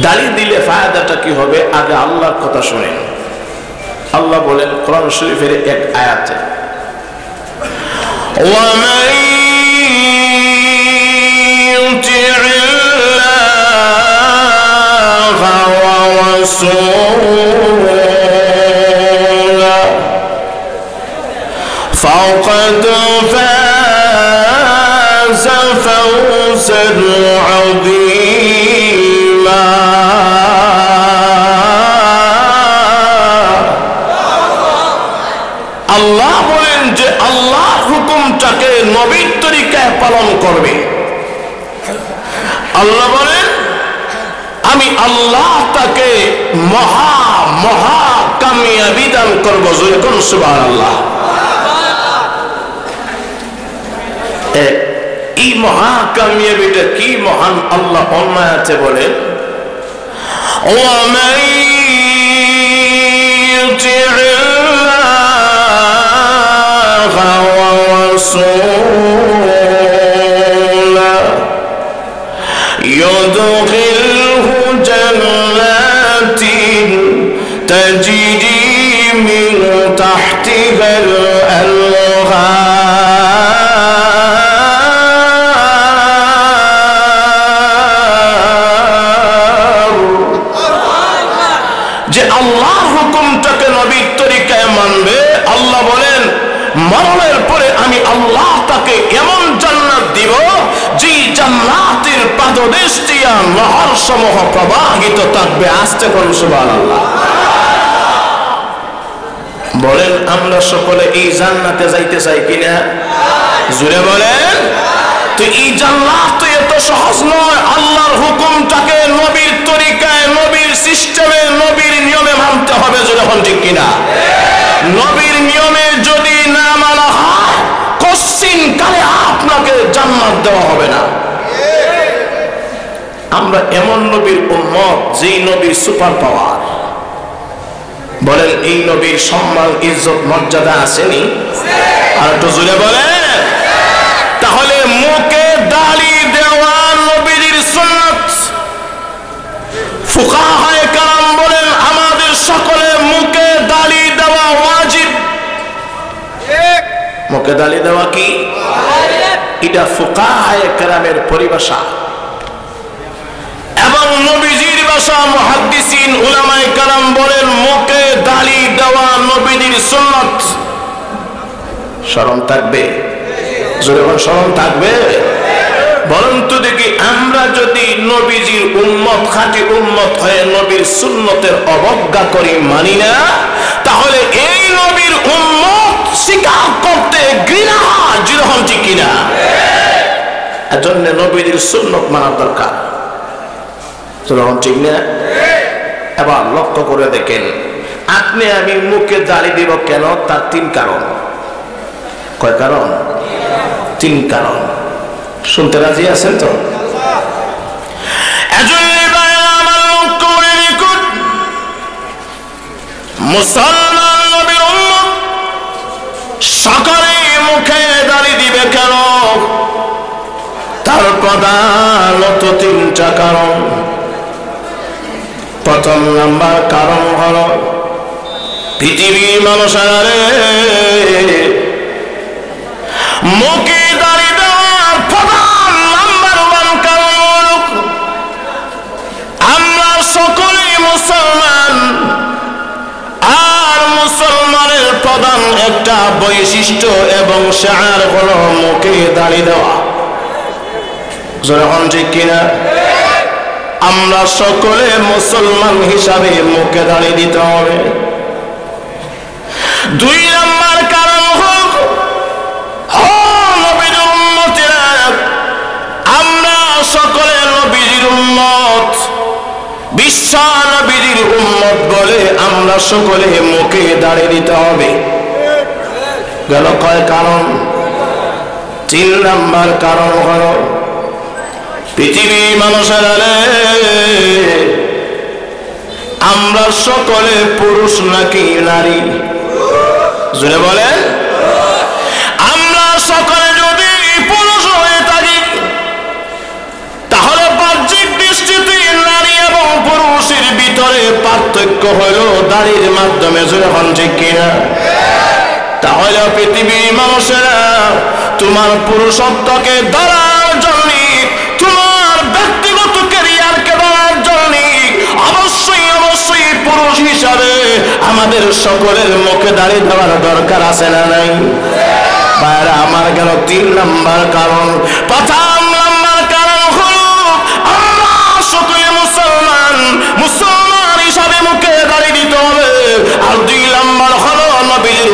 দাড়ি দিলে ফায়দাটা কি হবে? আগে আল্লাহর কথা শুনেন। আল্লাহ বলেন কোরআন শরীফের এক আয়াতে, ওয়ামান ইউতি'ল্লাহা ওয়া রাসূলাহু ফাকাদ ফাযা ফাওজান আযীমা। আল্লাহ বলেন যে আল্লাহর হুকুমটাকে নবীর তরিকায় পালন করবে। আল্লাহ বলেন আমি আল্লাহ তাকে মহা মহা কামিয়াবি দান করবো। জোরে কোন সুবহানাল্লাহ। এই মহা কামিয়াবিটা কি মহান? আল্লাহ অন্য আয়াতে বলেন ওয়ামান ইউতি'ল্লাহা ওয়া রাসূলাহু ইউদখিলহু জান্নাতিন তাজরি মিন তাহতিহাল আনহার। যে আল্লাহর হুকুমটাকে নবীর তরিকায় মানবে, আল্লাহ বলেন মরণের পরে আমি আল্লাহ তাকে এমন জান্নাত দিব যে জান্নাতের পাদদেশ দিয়া নহর সমূহ প্রবাহিত থাকবে। আস্তে করুন সুবহানাল্লাহ। বলেন আমরা সকলে এই জান্নাতে যাইতে চাই কিনা? জুড়ে বলেন। তো এই জান্নাত তো এত সহজ নয়। আল্লাহর হুকুমটাকে নবীর তরিকায়, নবীর সিস্টেমে, নবীর নিয়মে মানতে হবে। যখন ঠিক কিনা? নবীর নিয়মে যদি না মানা হয়, কশ্চিন কালে আপনাকে জান্নাত দেওয়া হবে না। আমরা এমন নবীর উম্মত যেই নবীর সুপার পাওয়ার। বলেন এই নবীর সম্মান ইজ্জত মর্যাদা আসেনি? আর একটু জোরে বলেন। তাহলে মুখে দাড়ি দেওয়া নবীর সুন্নাত। ফুকাহায়ে কেরাম বলেন আমাদের সকলে মুখে দাড়ি দেওয়া ওয়াজিব। মুখে দাড়ি দেওয়া কি? এটা ফুকাহায়ে কেরামের পরিভাষা এবং নবীজির ভাষা। মুহাদ্দিসিন উলামায়ে কেরাম বলেন মুখে দাড়ি দেওয়া নবীর সুন্নাত। শরম থাকবে? জোরে বল, শরম থাকবে? বলেন তো দেখি, আমরা যদি নবীজির উম্মত, খাঁটি উম্মত হয়ে নবীর সুন্নতের অবজ্ঞা করি, মানি না, তাহলে এই নবীর উম্মত স্বীকার করতে ঘৃণা হয়। যেরকম ঠিক কিনা? এজন্য নবীজির সুন্নত মানা দরকার। যেরকম ঠিক না? এবার লক্ষ্য করে দেখেন, আপনি আমি মুখে দাড়ি দিব কেন? তার তিন কারণ। কয় কারণ? তিন কারণ। শুনতে রাজি আছেন তো? মুসলমান নবীর উম্মত সকলে মুখে দাড়ি দিবে কেন? তার প্রধানত তিনটা কারণ। প্রথম নাম্বার কারণ হলো পৃথিবীর মানুষেরা মুখে দাড়ি দেওয়ার প্রধান নাম্বার ওয়ান কারণ হলো আমরা সকলেই মুসলমান। আর মুসলমানের প্রধান একটা বৈশিষ্ট্য এবং শাআর হলো মুখে দাড়ি দেওয়া। যখন ঠিক কিনা? আমরা সকলে মুসলমান হিসাবে মুখে দাড়ি দিতে হবে। দুই নম্বর কারণ হল নবীর উম্মতেরা, আমরা সকলে নবীর উম্মত, বিশ্ব নবীর উম্মত বলে আমরা সকলে মুখে দাড়ি দিতে হবে। গেল কয় কারণ? তিন নম্বর কারণ হল পৃথিবীর মানুষেরা আমরা সকলে পুরুষ নাকি নারী? জোরে বলেন। আমরা সকলে যদি পুরুষ হয়ে থাকি তাহলে বাহ্যিক দৃষ্টিতে নারী এবং পার্থক্য হলো দাড়ির মাধ্যমে। যখন ঠিক কিনা? তাহলে পৃথিবীর মানুষেরা তোমার পুরুষত্বকে ধরার জন্য, তোমার ব্যক্তিগত ক্যারিয়ারকে ধরার জন্য অবশ্যই অবশ্যই পুরুষ হিসাবে আমাদের সকলের মুখে দাড়ি দেওয়ার দরকার আছে না নাই? ভাইরা আমার, কেন 3 নাম্বার কারণ। প্রথম নাম্বার কারণ হলো আমরা সকলে মুসলমান হিসাবে মুখে দাড়ি দিতে হবে। আর 2 নাম্বার হলো নবীর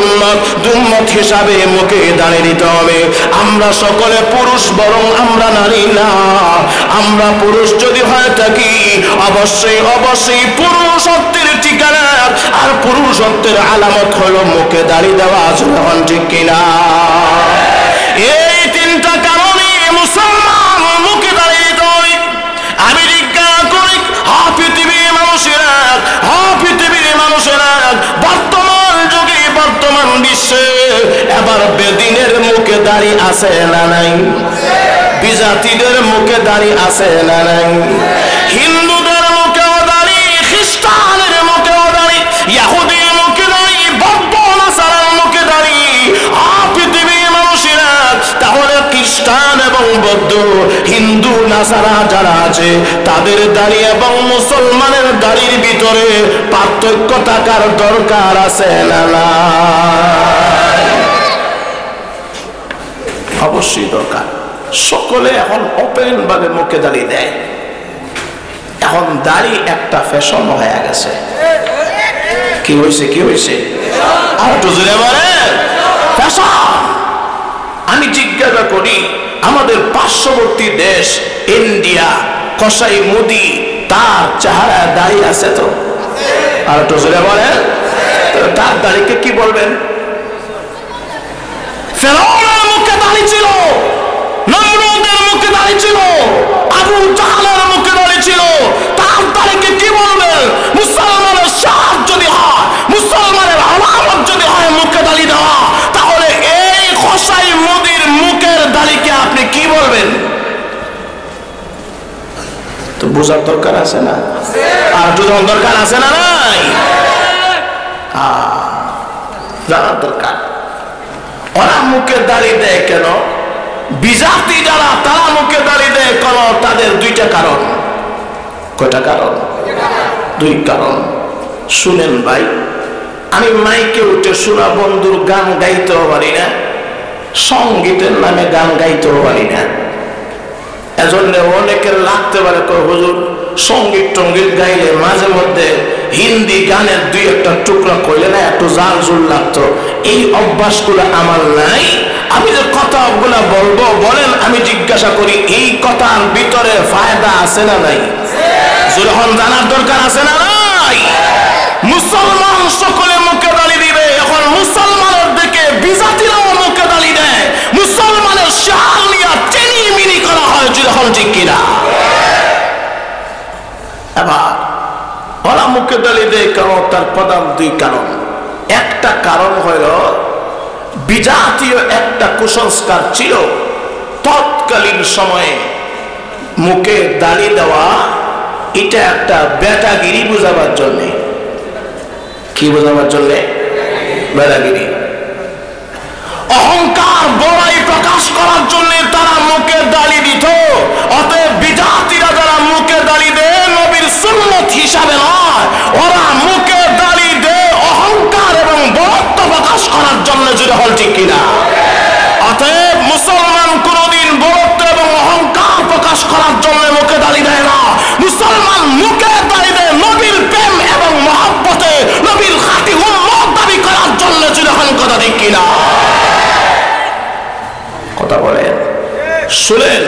উম্মত হিসাবে মুখে দাড়ি দিতে হবে। আমরা সকলে পুরুষ, বরং আমরা নারী না। আমরা পুরুষ যদি হয়ে থাকি অবশ্যই অবশ্যই পুরুষত্বের ঠিকানা আর পুরুষত্বের আলামত হলো মুখে দাড়ি দেওয়া। যখন ঠিক কিনা? এই 3টা কারণে মুসলমান মুখে দাড়ি দিতে হবে। আমি জিজ্ঞাসা করি, পৃথিবীর মানুষেরা বর্তমান যুগে, বর্তমান বিশ্বে এবার বেদিনের মুখে দাড়ি আছে না নাই? বিজাতিদের মুখে দাড়ি আছে না নাই? হিন্দুদের মুখেও দাড়ি, খ্রিস্টানের মুখেও দাড়ি, ইহুদির মুখে দাড়ি, বৌদ্ধ নাসারার মুখে দাড়ি। পৃথিবীর মানুষেরা তাহলে খ্রিস্টান এবং বৌদ্ধ, হিন্দু, নাসারা যারা আছে তাদের দাড়ি এবং মুসলমানের দাড়ির ভিতরে পার্থক্য থাকার দরকার আছে না না? অবশ্যই দরকার। সকলে এখন ওপেন ভাবে মুখে দাড়ি দেয়। এখন দাড়ি একটা ফ্যাশন হয়ে গেছে। কি হয়েছে? কি হয়েছে? আর একটু জোরে বলেন, ফ্যাশন। আমি জিজ্ঞাসা করি, আমাদের পার্শ্ববর্তী দেশ ইন্ডিয়া, কসাই মোদি, তার চেহারা দাড়ি আছে তো? আর একটু জোরে বলেন, তার দাড়িকে কি বলবেন? ফেরাউনের মুখে দাড়ি ছিল, নমরুদের মুখে দাড়ি ছিল, আবু জাহলের মুখে দাড়ি ছিল, তার দাড়িকে কি বলবেন? মুসলমানের শাহ যদি হয়, মুসলমানের আলামত যদি হয় মুখে দাড়ি দেওয়া, তাহলে এই কসাই মোদির মুখের দাড়িকে আপনি কি বলবেন? তো বোঝার দরকার আছে না? আর একটু দরকার আছে না নাই? জানার দরকার। ওরা মুখে দাড়ি দেয় কেন? বিজাতি যারা, তারা মুখে দাড়ি দেয় কেন? তাদের 2টা কারণ। কয়টা কারণ? 2 কারণ। শুনেন ভাই, আমি মাইকে উঠে শোনা বন্ধুর গান গাইতেও পারি না, সঙ্গীতের নামে গান গাইতেও পারি না। এজন্য অনেকের লাগতে পারে, হুজুর সঙ্গীত টঙ্গীত গাইলে মাঝে মধ্যে হিন্দি গানের 2-1টা টুকরা কইলে না একটু জাল জুল লাগতো। এই অভ্যাসগুলো আমার নাই। আমি যে কথাগুলো বলবো, বলেন, আমি জিজ্ঞাসা করি এই কথার ভিতরে ফায়দা আছে না নাই? যখন জানার দরকার আছে না নাই? মুসলমান সকলে মুখে দাড়ি দিবে। এখন মুসলমানের দিকে বিজাতিরাও মুখে দাড়ি দেয়। মুসলমানের শাল নিয়ে চিনি করা হয়, যখন ঠিক কিনা? এবার ওরা মুখে দাড়ি দেয় কেন? তার প্রধান 2 কারণ। একটা কারণ হইল বিজাতীয় একটা কুসংস্কার ছিল তৎকালীন সময়ে মুখে দাড়ি দেওয়া এটা একটা বেটাগিরি বোঝাবার জন্য। কি বোঝাবার জন্য? বেটাগিরি, অহংকার, বড়াই প্রকাশ করার জন্য তারা মুখে দাড়ি দিত। অতএব বিজাতিরা যারা মুখে দাড়ি দেয় নবীর সুন্নত হিসাবে নয়, ওরা মুখে দাড়ি দেয় অহংকার এবং বড়ত্ব প্রকাশ করার জন্য। যদি হল ঠিক কিনা? অতএব মুসলমান কোনদিন বড়ত্ব এবং অহংকার প্রকাশ করার জন্য মুখে দাড়ি দেয় না। মুসলমান মুখে দাড়ি দেয় নবীর প্রেম এবং মহব্বতে, নবীর খাঁটি উম্মত দাবি করার জন্য। যদি হল কথা ঠিক কিনা? কথা বলেন, শুনেন।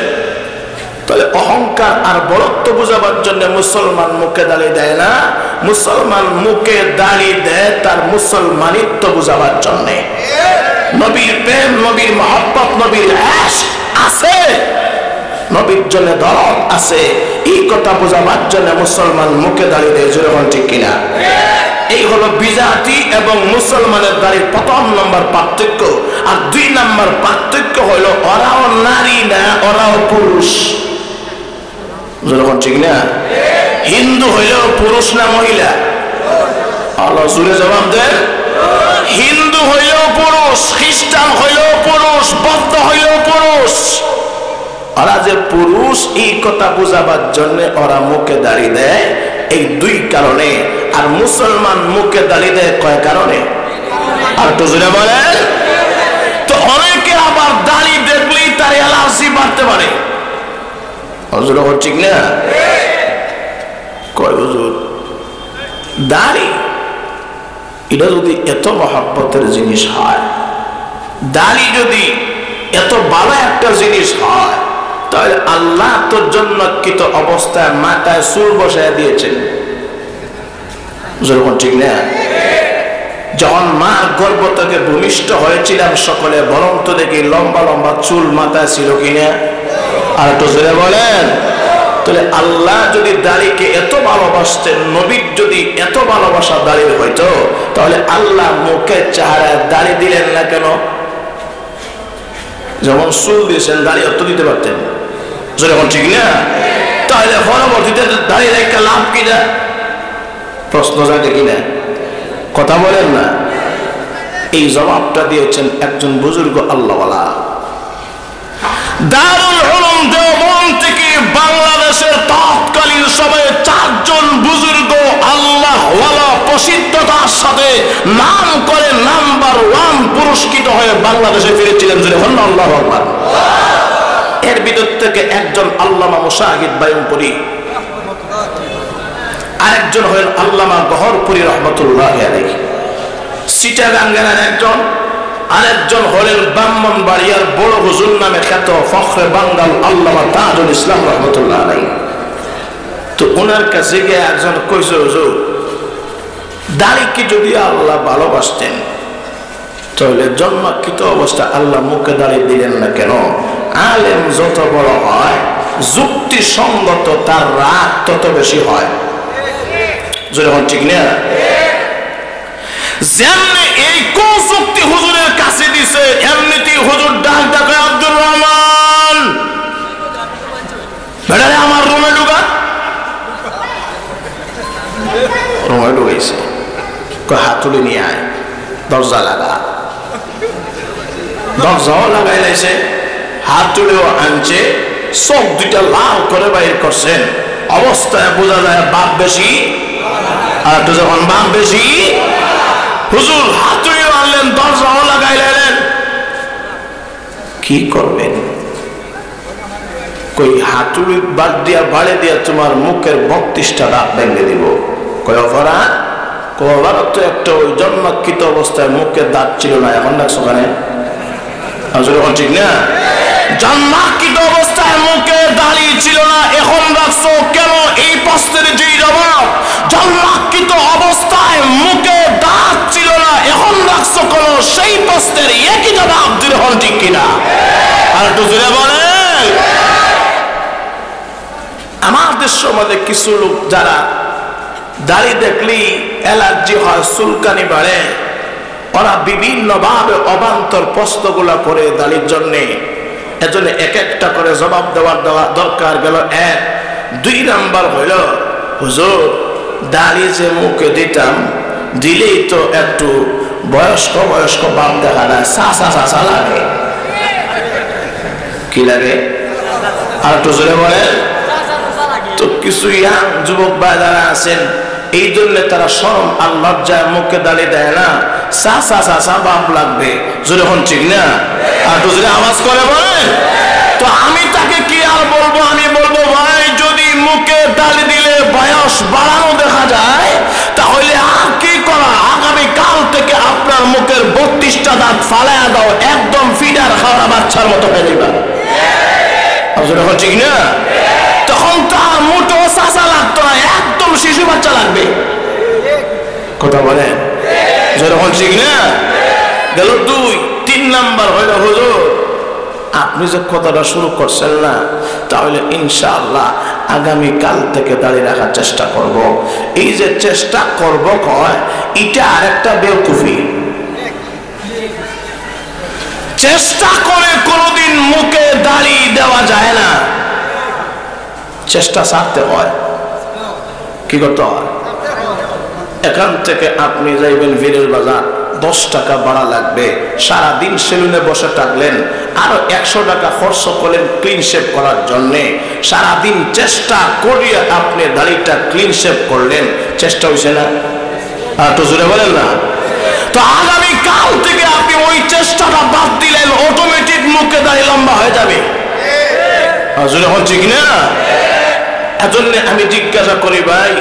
তাহলে অহংকার আর বড়ত্ব বোঝাবার জন্য মুসলমান মুখে দাড়ি দেয় না। মুসলমান মুখে দাড়ি দেয় তার মুসলমানিত্ব বোঝাবার জন্য। নবীর প্রেম, নবীর মহব্বত, নবীর ইশক আছে, নবীর জন্য দরদ আছে, এই কথা বোঝাবার জন্য মুসলমান মুখে দাড়ি দেয়। যেরকম ঠিক কিনা? এই হলো বিজাতি এবং মুসলমানের দাড়ির প্রথম নম্বর পার্থক্য। আর 2 নম্বর পার্থক্য হলো ওরাও নারী না, ওরাও পুরুষ। যেরকম ঠিক না? হিন্দু হইলেও পুরুষ না মহিলা? আল্লাহ জোরে জবাব দেন। হিন্দু হইলেও পুরুষ, খ্রিস্টান হইলেও পুরুষ, বৌদ্ধ হইলেও পুরুষ। ওরা যে পুরুষ এই কথা বুঝাবার জন্য ওরা মুখে দাড়ি দেয় এই দুই কারণে, আর মুসলমান মুখে দাড়ি দেয় কয় কারণে? আর একটু জোরে বলেন। তো অনেকে আবার দাড়ি দেখলেই তার অ্যালার্জি বাড়তে পারে। হুজুর ঠিক না? কয় হুজুর দাড়ি এটা যদি এত মহব্বতের জিনিস হয়, দাড়ি যদি এত ভালো একটা জিনিস হয়, তাহলে আল্লাহ তোর জন্মকৃত অবস্থায় মাথায় চুল বসায় দিয়েছেন। ঠিক না? যখন মা গর্ভ থেকে ভূমিষ্ঠ হয়েছিলাম সকলে বরং তো দেখি লম্বা লম্বা চুল মাথায় ছিল কিনা? আর একটু জোরে বলেন। তাহলে আল্লাহ যদি দাড়িকে এত ভালোবাসতেন, নবীর যদি এত ভালোবাসা দাড়ির হইতো, তাহলে আল্লাহ মুখের চেহারায় দাড়ি দিলেন না কেন? যেমন চুল দিয়েছেন দাড়ি অত দিতে পারতেন। যেরকম ঠিক না? তাহলে পরবর্তীতে দাঁড়িয়ে রেখে লাভ কিনা? প্রশ্ন জাগে কিনা? কথা বলেন না। এই জবাবটা দিয়েছেন একজন বুজুর্গ আল্লাহওয়ালা। দারুল উলুম দেওবন্দ থেকে বাংলাদেশের তৎকালীন সময়ে 4 জন বুজুর্গ আল্লাহওয়ালা প্রসিদ্ধতার সাথে নাম করে নাম্বার 1 পুরস্কৃত হয়ে বাংলাদেশে ফিরেছিলেন। যখন আল্লাহু আকবার। এর ভিতর থেকে একজন আল্লামা মুশাহিদ বায়ুমপুরী, আরেকজন হলেন আল্লামা গহরপুরী রহমতুল্লাহ আলাইহি, চিটাগাঙ্গের একজন, আরেকজন হলেন ব্রাহ্মণবাড়িয়ার বড় হুজুর নামে খ্যাত ফখরে বাঙ্গাল আল্লামা তাজুল ইসলাম রহমতুল্লাহ আলাইহি। তো ওনার কাছে গিয়ে একজন কইছে, হুজুর দাড়িকে যদি আল্লাহ ভালোবাসতেন তাহলে জন্মাকৃত অবস্থা আল্লাহ মুখে দাঁড়িয়ে দিলেন না কেন? আলেম যত বড় হয় যুক্তিসঙ্গত তার রাগ তত বেশি হয়। যেরকম ঠিক না? যেমনি এই কৌশক্তি হুজুরের কাছে দিছে, এমনিতেই হুজুর ডাক ডাকে, আব্দুর রহমান বেড়ারে আমার রুমে ঢুকা। রুমে ঢুকাইছে, হাতুড়ি নিয়ে আয়, দরজা লাগা। দরজাও লাগাই লাইছে, হাতুড়িও আনছে, চোখ দুইটা লাল করে বাইর করছেন। অবস্থায় বোঝা যায় বাপ বেশি, আর একটু যখন বাপ বেশি। হুজুর হাতুড়িও আনলেন, দরজাও লাগাই লাইলেন। কি করবেন? কই হাতুড়ি বাদ দিয়া বাড়ি দিয়া তোমার মুখের 32টা দাঁত ভেঙে দিব। কয় অপরাধ? অপরাধ তো একটা ওই জন্মাকৃত অবস্থায় মুখের দাঁত ছিল না, এখন রাখছো ওখানে। ঠিক না? জন্মাকৃত অবস্থায় মুখে দাড়ি ছিল না, এখন রাখছো কেন? এই প্রশ্নের যে জবাব, জন্মাকৃত অবস্থায় মুখে দাঁত ছিল না, এখন রাখছো কেন, সেই প্রশ্নের একই জবাব দিলে হন ঠিক কিনা? আর একটু জোরে বলেন। আমাদের সমাজে কিছু লোক যারা দাড়ি দেখলেই অ্যালার্জি হয়, চুলকানি বাড়ে, ওরা বিভিন্ন ভাবে অবান্তর প্রশ্নগুলা করে দাড়ির জন্যে। এজন্য এক একটা করে জবাব দেওয়ার দরকার গেল। 1, 2 নাম্বার হইল, হুজুর দাড়ি যে মুখে দিতাম, দিলেই তো একটু বয়স্ক বয়স্ক বাপ দেখা যায়, সাসা সাসা লাগে। কি লাগে? আর একটু জোরে বলেন। তো কিছু ইয়াং যুবক ভাই যারা আছেন, এই জন্য তারা শরম আর লজ্জায় মুখে দাঁড়িয়ে দেয় না, সাসা সাসা বাপ লাগবে। যখন ঠিক না? আর একটু জোরে আওয়াজ করে বলেন। তো আমি তাকে কি আর বলবো? আমি বলবো, ভাই যদি মুখে দাঁড়িয়ে দিলে বয়স বাড়ানো দেখা যায়, তাহলে আর কি করা? আগামী কাল থেকে আপনার মুখের 32টা দাঁত ফালায়া দাও, একদম ফিডার খাওয়া বাচ্চার মতো হয়ে যাবে। যখন ঠিক না? তখন তার মুঠো চাচা লাগতো না, একদম শিশু বাচ্চা লাগবে। কথা বলেন। যখন ঠিক না? গেল 2, 3 নাম্বার হইল, হুজুর আপনি যে কথাটা শুরু করছেন না, তাহলে ইনশাআল্লাহ আগামী কাল থেকে দাঁড়িয়ে রাখার চেষ্টা করব। এই যে চেষ্টা করব কয়, এটা আরেকটা বেওকুফি। চেষ্টা করে কোনোদিন মুখে দাড়ি দেওয়া যায় না, চেষ্টা ছাড়তে হয়। কি করতে হয়? এখান থেকে আপনি যাইবেন বীরের বাজার, 10 টাকা ভাড়া লাগবে। সারাদিন সেলুনে বসে থাকলেন, আরো 100 টাকা খরচ করলেন ক্লিন শেভ করার জন্য। সারাদিন চেষ্টা করিয়ে আপনি দাড়িটা ক্লিন শেভ করলেন, চেষ্টা হয়েছে না? আর তো জোরে বলেন না। তো আগামী কাল থেকে আপনি ওই চেষ্টাটা বাদ দিলেন, অটোমেটিক মুখে দাড়ি লম্বা হয়ে যাবে। জোরে হচ্ছে কিনা? এজন্য আমি জিজ্ঞাসা করি ভাই,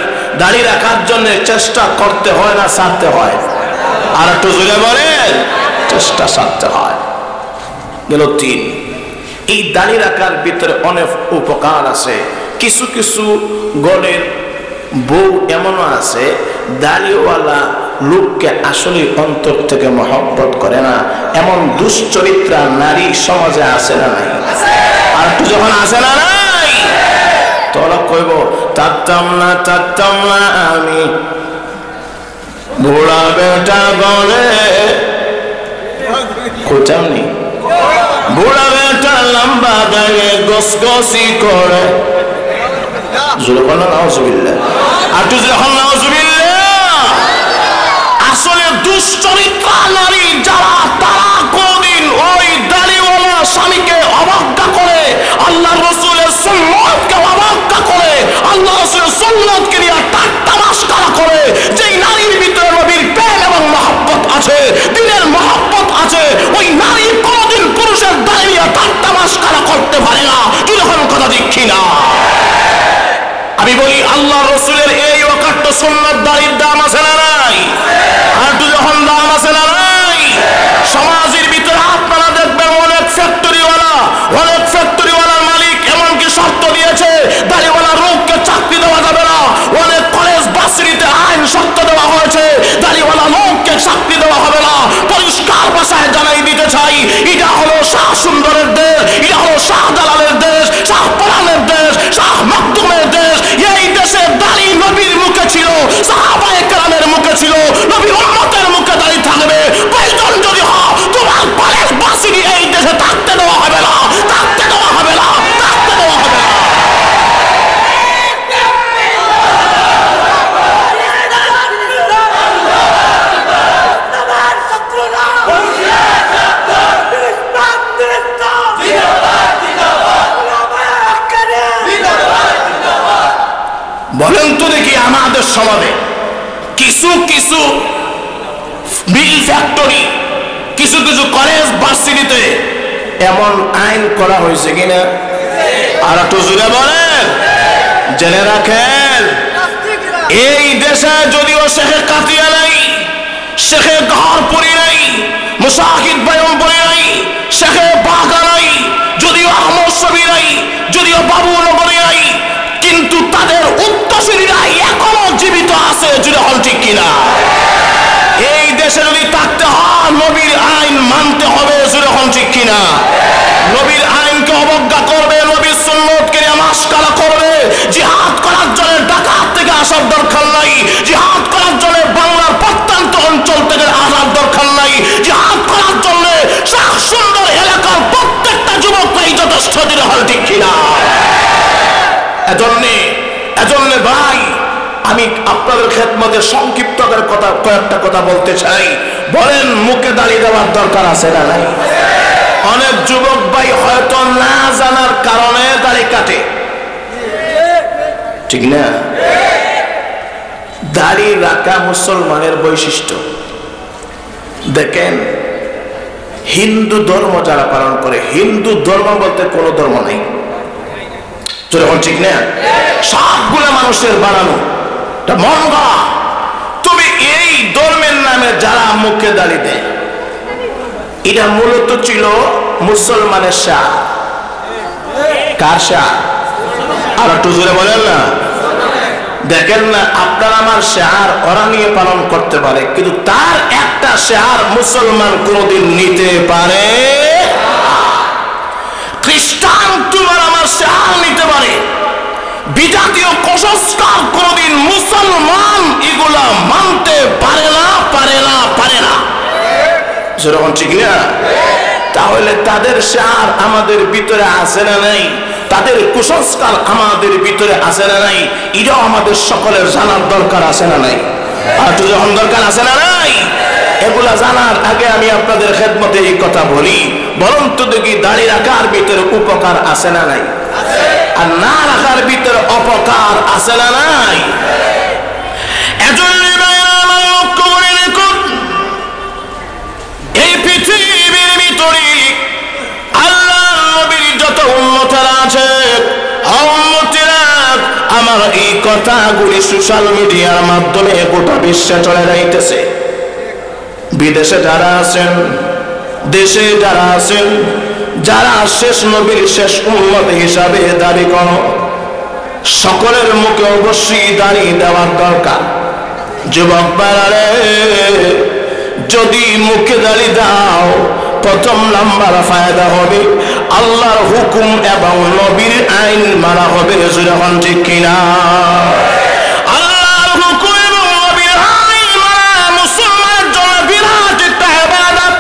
দাড়ি রাখার জন্য চেষ্টা করতে হয় না ছাড়তে হয়? আর একটু জোরে বলেন, চেষ্টা ছাড়তে হয়। গেল 3। এই দাড়ি রাখার ভিতরে অনেক উপকার আছে। কিছু কিছু গড়ের বউ এমনও আছে, দাড়িওয়ালা লোককে আসলে অন্তর থেকে মহব্বত করে না, এমন দুশ্চরিত্রা নারী সমাজে আছে না নাই? আর একটু যখন আছে না নাই, তোরা কইব থাকতাম না আমি বুড়া বেটা বলে, কোথাও নেই বুড়া বেটা লম্বা দাঁড়িয়ে গসগসি করে। আসলে দুশ্চরিত্রা নারী যারা, তারা কোনদিন ওই দাড়িওয়ালা স্বামীকে অবজ্ঞা করে, আল্লাহ রাসূলের সুন্নাতকে অবজ্ঞা করে, আল্লাহ রাসূলের সুন্নাতকে নিয়ে ঠাট্টা মাশকরা করে। যেই নারীর ভিতরে নবীর প্রেম এবং মহব্বত আছে, দিনের মহব্বত আছে, ওই নারী কোনদিন পুরুষের দাড়ি নিয়ে ঠাট্টা মাশকরা করতে পারে না। তুই যখন কথা দেখি না, আমি বলি আল্লাহ রাসূলের এই ওয়াকাত সুন্নাত দাড়ির দাম আছে না নাই? আর তুই যখন দাম আছে না নাই, সমাজের ভিতরে আপনারা দেখবেন অনেক ফ্যাক্টরিওয়ালার মালিক এমনকি শর্ত দিয়েছে দাড়িওয়ালা লোককে চাকরি দেওয়া যাবে না। অনেক কলেজ ভার্সিটিতে আইন শর্ত দেওয়া হয়েছে দাড়িওয়ালা লোককে চাকরি দেওয়া হবে না। পরিষ্কার ভাষায় জানাই দিতে চাই, এটা হলো শাহ সুন্দরের দেশ, এটা হলো শাহ জালালের দেশ, শাহ পরানের দেশ, শাহ মাকদুমের দেশ। এই দেশে দাড়ি নবীর মুখে ছিল, সাহাবায়ে কেরামের মুখে ছিল, নবীর উম্মতের মুখে দাড়ি থাকবে। প্রয়োজন যদি হয় তোমার কলেজ ভার্সিটি এই দেশে থাকতে দেওয়া হবে না, থাকতে দেওয়া হবে না, থাকতে দেওয়া হবে না। বলেন তো দেখি, আমাদের সমাজে কিছু কিছু মিল ফ্যাক্টরি, কিছু কিছু কলেজ ভার্সিটিতে এমন আইন করা হয়েছে কিনা? আর একটু জুড়ে বলেন। জেনে রাখেন, এই দেশে যদিও শেখে কাতিয়া নাই, শেখে গহরপুরি নাই, মুসাহিদ বয়মপুরি নাই, শেখে বাঘা নাই, যদিও আহমদ শবি নাই, যদিও বাবু নগরী নাই, কিন্তু তাদের উত্তরসূরিরা এখনো জীবিত আছে। জুড়ে হল ঠিক কিনা? এই দেশে যদি থাকতে হয় নবীর আইন মানতে হবে। জুড়ে হল ঠিক কিনা? নবীর আইনকে অবজ্ঞা করবে, নবীর সুন্নতকে মাশকারা করবে। জিহাদ করার জন্য ঢাকা থেকে আসার দরকার নাই, জিহাদ করার জন্য বাংলার প্রত্যন্ত অঞ্চল থেকে আসার দরকার নাই, জিহাদ করার জন্য শাহ সুন্দর এলাকার প্রত্যেকটা যুবকরাই যথেষ্ট। জুড়ে হল ঠিক কিনা? এজন্য ভাই, আমি আপনাদের খেদমতে সংক্ষিপ্ত কয়েকটা কথা বলতে চাই। বলেন, মুখে দাড়ি দেওয়ার দরকার আছে না নাই? অনেক যুবক ভাই হয়তো না জানার কারণে দাড়ি কাটে, ঠিক না? দাড়ি রাখা মুসলমানের বৈশিষ্ট্য। দেখেন, হিন্দু ধর্ম যারা পালন করে, হিন্দু ধর্ম বলতে কোনো ধর্ম নাই, ঠিক না? সবগুলো মানুষের বানানো মন গড়া। তুমি এই ধর্মের নামে যারা মুখে দাড়ি দেয়, এটা মূলত ছিল মুসলমানের শাহ। কার শাহ? আর একটু জোরে বলেন না। দেখেন না, আপনার আমার শাহর ওরা নিয়ে পালন করতে পারে, কিন্তু তার একটা শাহর মুসলমান কোনদিন নিতে পারে। খ্রিস্টান তোমার আমার শাহর নিতে পারে, বিজাতীয় কুসংস্কার কোনদিন মুসলমান এগুলা মানতে পারে না, পারে না, পারে না। সেরকম ঠিক না? তাহলে তাদের শাহর আমাদের ভিতরে আছে না নাই? তাদের কুসংস্কার আমাদের ভিতরে আছে না নাই? এটাও আমাদের সকলের জানার দরকার আছে না নাই? আর তো যখন দরকার আছে না নাই? এগুলা জানার আগে আমি আপনাদের খেদমতে এই কথা বলি, বরং তো দেখি দাড়ি রাখার ভিতরে উপকার আছে না নাই? আর না রাখার ভিতরে অপকার আছে না নাই? এজন্য আমার লক্ষ্য করে দেখুন, এই পৃথিবীর ভিতরে আল্লাহ নবীর যত উম্মতেরা আছে, উম্মতেরা আমার এই কথাগুলি সোশ্যাল মিডিয়ার মাধ্যমে গোটা বিশ্বে চলে যাইতেছে। বিদেশে যারা আছেন, দেশে যারা আছেন, যারা শেষ নবীর শেষ উম্মত হিসাবে দাবি করো, সকলের মুখে অবশ্যই দাড়ি দেওয়ার দরকার। যুবক ভাইরা, যদি মুখে দাড়ি দাও, প্রথম নাম্বার ফায়দা হবে আল্লাহর হুকুম এবং নবীর আইন মানা হবে। যখন ঠিক কিনা? আল্লাহর হুকুম এবং নবীর আইন মানা মুসলমানের জন্য বিরাট একটা ইবাদত।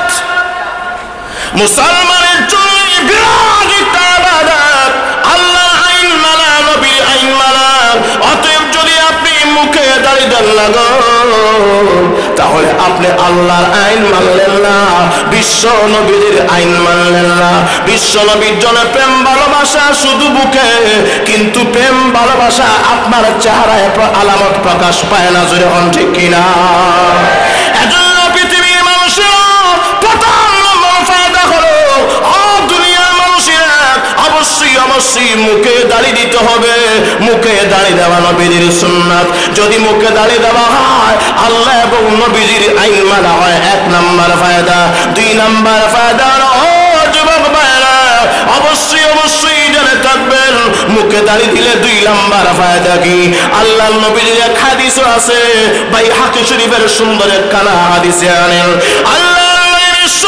মুসলমানের জন্য বিরাট একটা ইবাদত, আল্লাহর আইন মানা, নবীর আইন মানা। অতএব যদি আপনি মুখে দাড়ি দেন না গো, তাহলে আপনি আল্লাহর আইন মানলেন না, বিশ্ব নবীর আইন মানলেন না। বিশ্ব নবীর জন্য প্রেম ভালোবাসা শুধু বুকে, কিন্তু প্রেম ভালোবাসা আপনার চেহারায় আলামত প্রকাশ পায় না। যখন ঠিক কিনা? এজন্য পৃথিবীর মানুষের প্রথম নম্বর ফায়দা হলো, দুনিয়ার মানুষেরা অবশ্যই অবশ্যই মুখে দাড়ি দিতে হবে। মুখে দাড়ি দেওয়া নবীর সুন্নাত। যদি মুখে দাড়ি দেওয়া হয়, আল্লাহ এবং নবীর আইন মানা হয়, এক নাম্বার ফায়দা। দুই নাম্বার ফায়দা হলো, যুবক ভাইরা অবশ্যই অবশ্যই জেনে থাকবেন, মুখে দাড়ি দিলে দুই নাম্বার ফায়দা কি? আল্লাহ নবীর এক হাদিস আছে, ভাই হাদিস শরীফের সুন্দর একখানা হাদিসে আনেন, আল্লাহ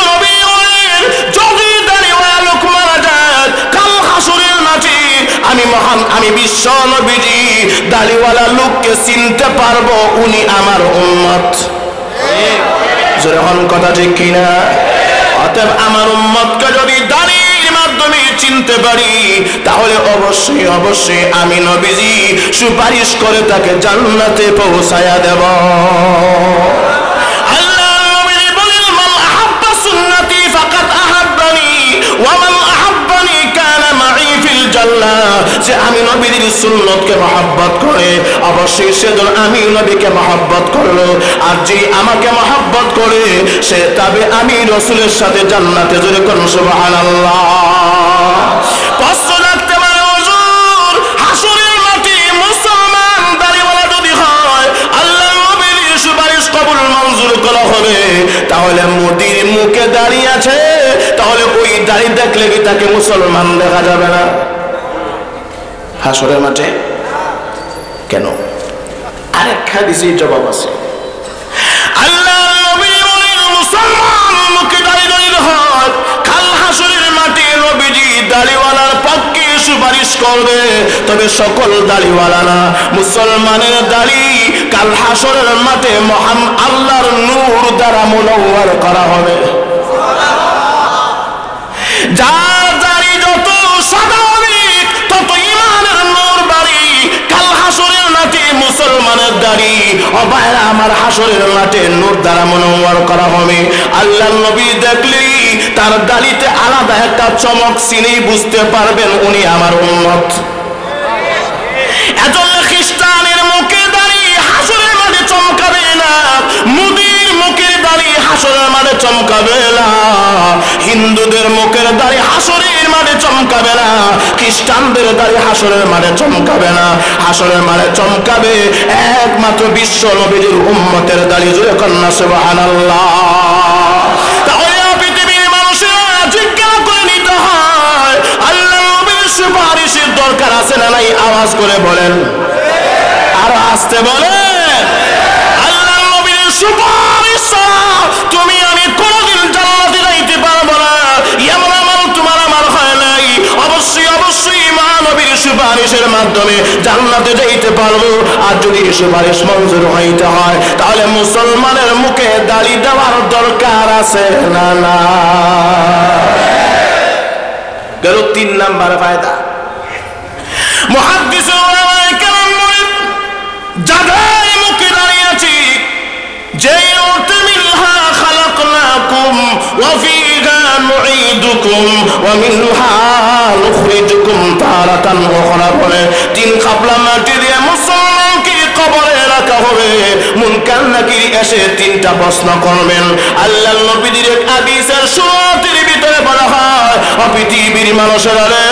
নবী বলেন, যদি দাড়িওয়ালা লোক মারা যায়, কাল হাসরের মাঠে আমি বিশ্ব নবীজি দাড়িওয়ালা লোককে চিনতে পারবো, উনি আমার উম্মত। যখন কথা ঠিক কিনা? অতএব আমার উম্মতকে যদি দাড়ির মাধ্যমে চিনতে পারি, তাহলে অবশ্যই অবশ্যই আমি নবীজি সুপারিশ করে তাকে জান্নাতে পৌঁছায়া দেব। আল্লাহ নবী বলেন, মান আহাব্বা সুন্নতি ফাকাদ আহাব্বানি ওয়া মান আহাব্বানি কানা মাই ফিল জান্নাহ। যে আমি নবীর সুন্নতকে মহব্বত করে, অবশ্যই সে যেন আমি নবীকে মহব্বত করলো। আর যে আমাকে মহব্বত করে, সে তবে আমি রাসূলের সাথে জান্নাতে। জোরে করুন সুবহানাল্লাহ। প্রশ্ন রাখতে পারে, হুজুর হাসরের মাঠে মুসলমান দাড়িওয়ালা যদি হয়, আল্লাহ নবীর সুপারিশ কবুল মঞ্জুর করা হবে, তাহলে মোদির মুখে দাড়ি আছে, তাহলে ওই দাড়ি দেখলে কি তাকে মুসলমান দেখা যাবে না হাসরের মাঠে? কেন? আরেক হাদিসে জবাব আছে। আল্লাহ নবী বলেন, মুসলমান মুখে দাড়ি দিলে হয়, কাল হাসরের মাঠে নবীজি দাড়িওয়ালার পক্ষে সুপারিশ করবে। তবে সকল দাড়িওয়ালা না, মুসলমানের দাড়ি কাল হাসরের মাঠে মহান আল্লাহর নূর দ্বারা মুনওয়ার করা হবে। যার দাড়ি যত সাদা হবে, তত ইমানের নূর বাড়ি। কাল হাসরের মাঠে মুসলমানের দাড়ি অবায়রা আমার হাসরের মাঠে নূর দ্বারা মুনওয়ার করা হবে। আল্লাহ নবী দেখলি তার দাড়িতে আলাদা একটা চমক, চিনেই বুঝতে পারবেন উনি আমার উম্মত। এজন্য খ্রিস্টানের মুখে দাড়ি হাসরের মাঠে চমকাবে না, মুদির মুখের দাড়ি হাসরের মাঠে চমকাবে না, হিন্দুদের মুখের দাড়ি হাসরের মাঠে চমকাবে না, খ্রিস্টানদের দাড়ি হাসরের মাঠে চমকাবে না। হাসরের মাঠে চমকাবে একমাত্র বিশ্ব নবীর উম্মতের দাড়ি। জোরে কন্যা সুবহানাল্লাহ। তাহলে পৃথিবীর মানুষেরা জিজ্ঞাসা করে নিতে হয়, আল্লাহ নবীর সুপারিশের দরকার আছে না নাই? আওয়াজ করে বলেন, আরো আসতে বলেন। আল্লাহ নবীর সুপারিশ তুমি আমি কোনদিন জান্নাতে যাইতে পারবো না, এমন আমল তোমার আমার হয় নাই। অবশ্যই অবশ্যই মহানবীর সুপারিশের মাধ্যমে জান্নাতে যাইতে পারবো। আর যদি সুপারিশ মঞ্জুর হইতে হয়, তাহলে মুসলমানের মুখে দাড়ি দেওয়ার দরকার আছে না না? গেল তিন নাম্বার ফায়দা। মুহাদ্দিস ওলামায়ে কেরাম বলেন, যাদের মুখে দাড়ি আছে خلقناكم وفيها نعيدكم ومنها نخرجكم تارة أخرى বলে তিন খাবলা মাটি দিয়ে মুসলমানকে কবরে রাখা হবে মুনকার নাকির এসে তিনটা প্রশ্ন করবেন আল্লাহর নবীর এক হাদিসের শুরুতের ভিতরে বলা হয় পৃথিবীর মানুষেরা রে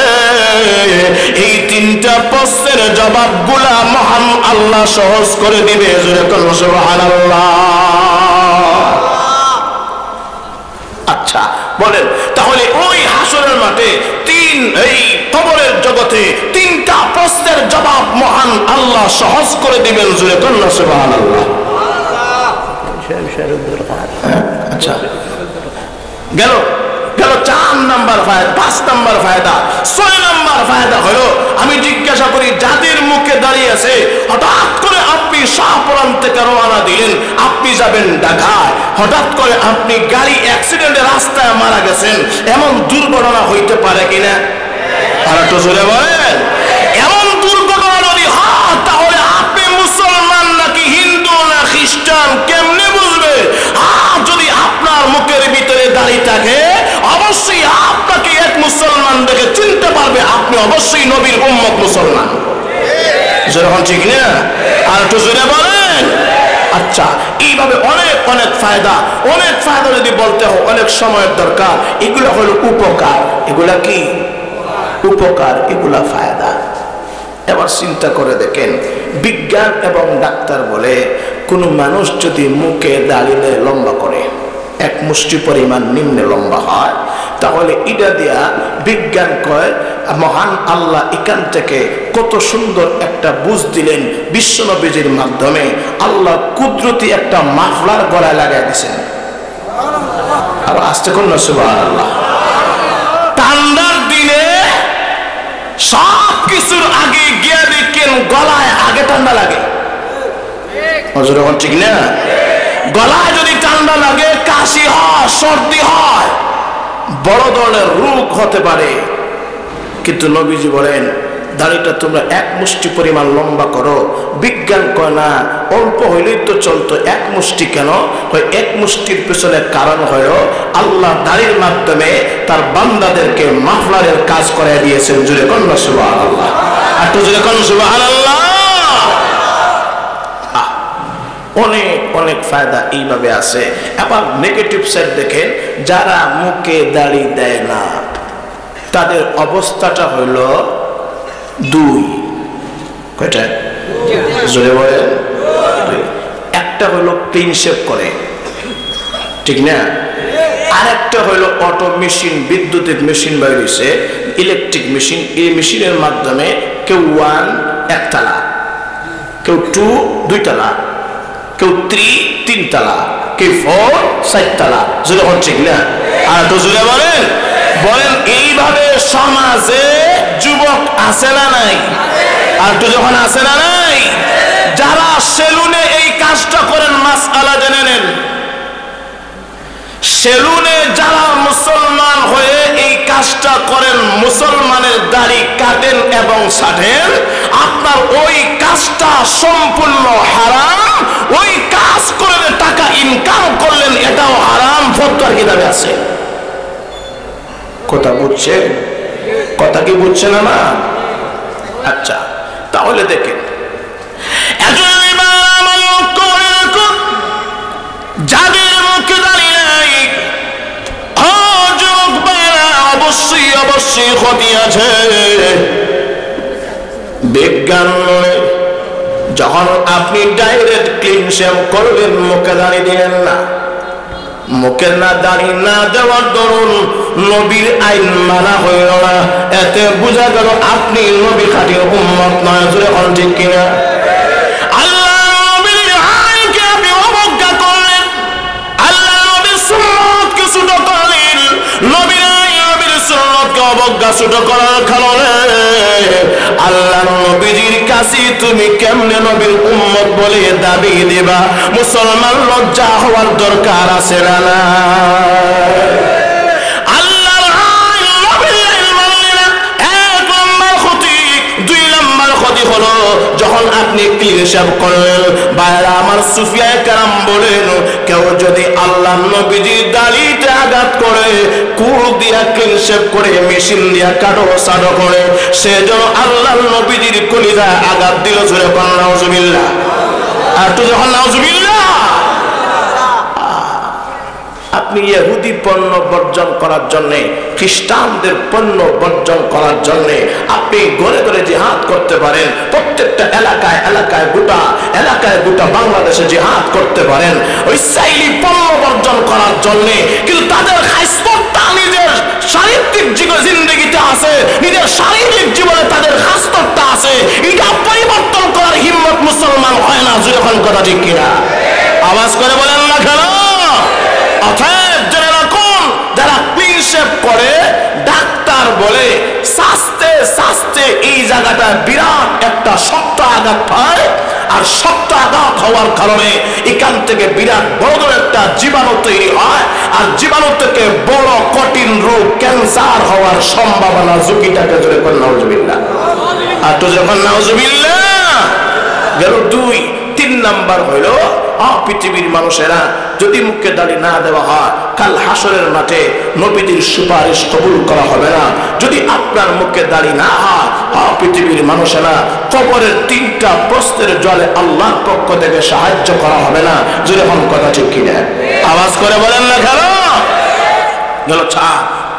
এই তিনটা প্রশ্নের জবাবগুলা মহান আল্লাহ সহজ করে দিবে জোরে বলুন সুবহানাল্লাহ। আচ্ছা বলেন তাহলে ওই হাসরের মাঠে এই কবরের জগতে তিনটা প্রশ্নের জবাব মহান আল্লাহ সহজ করে দিবেন জোরে বলুন সুবহানাল্লাহ। আচ্ছা গেল 4 নাম্বার ফায়দা, 5 নাম্বার ফায়দা, 6 নাম্বার ফায়দা হলো আমি জিজ্ঞাসা করি যাদের মুখে দাঁড়িয়ে আছে হঠাৎ করে আপনি শাহপুরান থেকে রওনা দিলেন, আপনি যাবেন ঢাকায়, হঠাৎ করে আপনি গাড়ি অ্যাক্সিডেন্টে রাস্তায় মারা গেছেন, এমন দুর্ঘটনা হইতে পারে কিনা? আর একটু জোরে বলেন। এমন দুর্ঘটনা যদি হয় তাহলে আপনি মুসলমান নাকি হিন্দু না খ্রিস্টান কেমনে বুঝবে? যদি আপনার মুখের ভিতরে দাঁড়িয়ে থাকে অবশ্যই আপনাকে এক মুসলমান দেখে চিনতে পারবে আপনি অবশ্যই নবীর উম্মত মুসলমান। যেরকম ঠিক না? আর একটু জোরে বলেন। আচ্ছা এইভাবে অনেক ফায়দা যদি বলতে হয় অনেক সময়ের দরকার। এগুলো হলো উপকার। এগুলা কি উপকার? এগুলা ফায়দা। এবার চিন্তা করে দেখেন বিজ্ঞান এবং ডাক্তার বলে কোন মানুষ যদি মুখে দাঁড়িয়ে লম্বা করে এক মুষ্টি পরিমাণ নিম্নে লম্বা হয় তাহলে এটা দিয়া বিজ্ঞান কয় মহান আল্লাহ এখান থেকে কত সুন্দর একটা বুঝ দিলেন বিশ্বনবীজির মাধ্যমে। আল্লাহ কুদরতি একটা মাফলার গলায় লাগাই দিয়েছেন। আর আস্তে কোন সুবহানাল্লাহ। ঠান্ডার দিনে সব কিছুর আগে গিয়ে দেখেন গলায় আগে ঠান্ডা লাগে। ঠিক না? গলায় যদি ঠান্ডা লাগে কাশি হয়, সর্দি হয়, বড় ধরনের রোগ হতে পারে। কিন্তু নবীজি বলেন দাড়িটা তোমরা এক মুষ্টি পরিমাণ লম্বা করো। বিজ্ঞান কয় না অল্প হইলেই তো চলতো, এক মুষ্টি কেন? এক মুষ্টির পেছনে কারণ হলো আল্লাহ দাড়ির মাধ্যমে তার বান্দাদেরকে মাফলারের কাজ করে দিয়েছেন। জোরে কোন সুবহানাল্লাহ। আর তো জোরে কোন সুবহানাল্লাহ। অনেক ফায়দা এইভাবে আছে। আবার নেগেটিভ সাইড দেখেন, যারা মুখে দাড়ি দেয় না তাদের অবস্থাটা হইল 2। কয়টা? জোরে বলেন। একটা হইল ক্লিন শেভ করে, ঠিক না? আরেকটা হইল অটো মেশিন, বিদ্যুতের মেশিন বাইরেছে, ইলেকট্রিক মেশিন। এই মেশিনের মাধ্যমে কেউ 1 একতলা, কেউ 2 2 তলা, কেউ 3 3 তলা, কেউ 4 4 তলা। জোরে হচ্ছে ঠিক না? আর তো জোরে বলেন। এইভাবে সমাজে যুবক আছে না নাই? আর তো যখন আছে না নাই, যারা সেলুনে এই কাজটা করেন মাসআলা জেনে নেন। সেলুনে যারা মুসলমান হয়ে এই কাজটা করেন, মুসলমানের দাড়ি কাটেন এবং ছাটেন, আপনার ওই কাজটা সম্পূর্ণ হারাম। ওই কাজ করে টাকা ইনকাম করলেন, এটাও হারাম। ফতোয়ার কিতাবে আছে। কথা বুঝছেন? কথা কি বুঝছেন না? আচ্ছা তাহলে দেখেন যাদের মুখে দাঁড়িয়ে নাই অবশ্যই ক্ষতি আছে। বিজ্ঞান নয়, যখন আপনি ডাইরেক্ট ক্লিন শেভ করবেন মুখে দাঁড়িয়ে দিলেন না, মুখে না দাঁড়িয়ে না দেওয়ার দরুন নবীর আইন মানা হইল না, এতে বোঝা গেল আপনি নবী খাঁটি উম্মত নয়। জোরে বলেন ঠিক কিনা? আল্লাহ নবীর আইনকে আপনি অবজ্ঞা করলেন, আল্লাহ নবীর সুন্নাতকে ছোট করলেন। নবীর আইন নবীর সুন্নাতকে অবজ্ঞা ছোট করার কারণে আল্লাহ নবীজির কাছে তুমি কেমনে নবীর উম্মত বলে দাবি দিবা? মুসলমান লজ্জা হওয়ার দরকার আছে না? আল্লাহর আইন নবীর আইন মানলে না, 1 নম্বর ক্ষতি। 2 নম্বর ক্ষতি হলো যখন আপনি ক্লিন শেভ করেন, বাইরে আমার আর সুফিয়ায়ে কেরাম বলেন কেউ যদি আল্লাহ নবীজির দাড়িতে আঘাত করে কুল দিয়া ক্লিন শেভ করে মেশিন দিয়া কাটো সাটো করে সে যেন আল্লাহ নবীজির কলিজায় আঘাত দিল। জোরে কোন নাউজুবিল্লাহ। আর তো যখন নাউজুবিল্লাহ। আপনি ইহুদি পণ্য বর্জন করার জন্য, খ্রিস্টানদের পণ্য বর্জন করার জন্য আপনি ঘরে ঘরে জিহাদ করতে পারেন, প্রত্যেকটা এলাকায় এলাকায় গোটা বাংলাদেশে জিহাদ করতে পারেন ওই সাইলি পণ্য বর্জন করার জন্য। কিন্তু তাদের খাসলতটা নিজের শারীরিক জিন্দেগিতে আছে, নিজের শারীরিক জীবনে তাদের খাসলতটা আছে, এটা পরিবর্তন করার হিম্মত মুসলমান হয় না। যখন কথা ঠিক কিনা আওয়াজ করে বলেন না কেন? অতএব জেনে রাখুন, যারা ক্লিন শেভ করে ডাক্তার বলে স্বাস্থ্যে স্বাস্থ্যে এই জায়গাটা বিরাট একটা শক্ত আঘাত হয়, আর শক্ত আঘাত হওয়ার কারণে এখান থেকে বিরাট বড় একটা জীবাণু তৈরি হয়, আর জীবাণু থেকে বড় কঠিন রোগ ক্যান্সার হওয়ার সম্ভাবনা ঝুঁকিটাকে জোরে করে নাউজুবিল্লাহ। আর তো যখন নাউজুবিল্লাহ গেল 2, 3 নাম্বার হইল পৃথিবীর মানুষেরা যদি মুখে দাড়ি না দেওয়া হয় কাল হাসরের মাঠে নবীদের সুপারিশ কবুল করা হবে না। যদি আপনার মুখে দাড়ি না হয় পৃথিবীর মানুষেরা কবরের 3টা প্রশ্নের জলে আল্লাহর পক্ষ থেকে সাহায্য করা হবে না। যেরকম কথা ঠিক কিনা আওয়াজ করে বলেন না কেন? গেল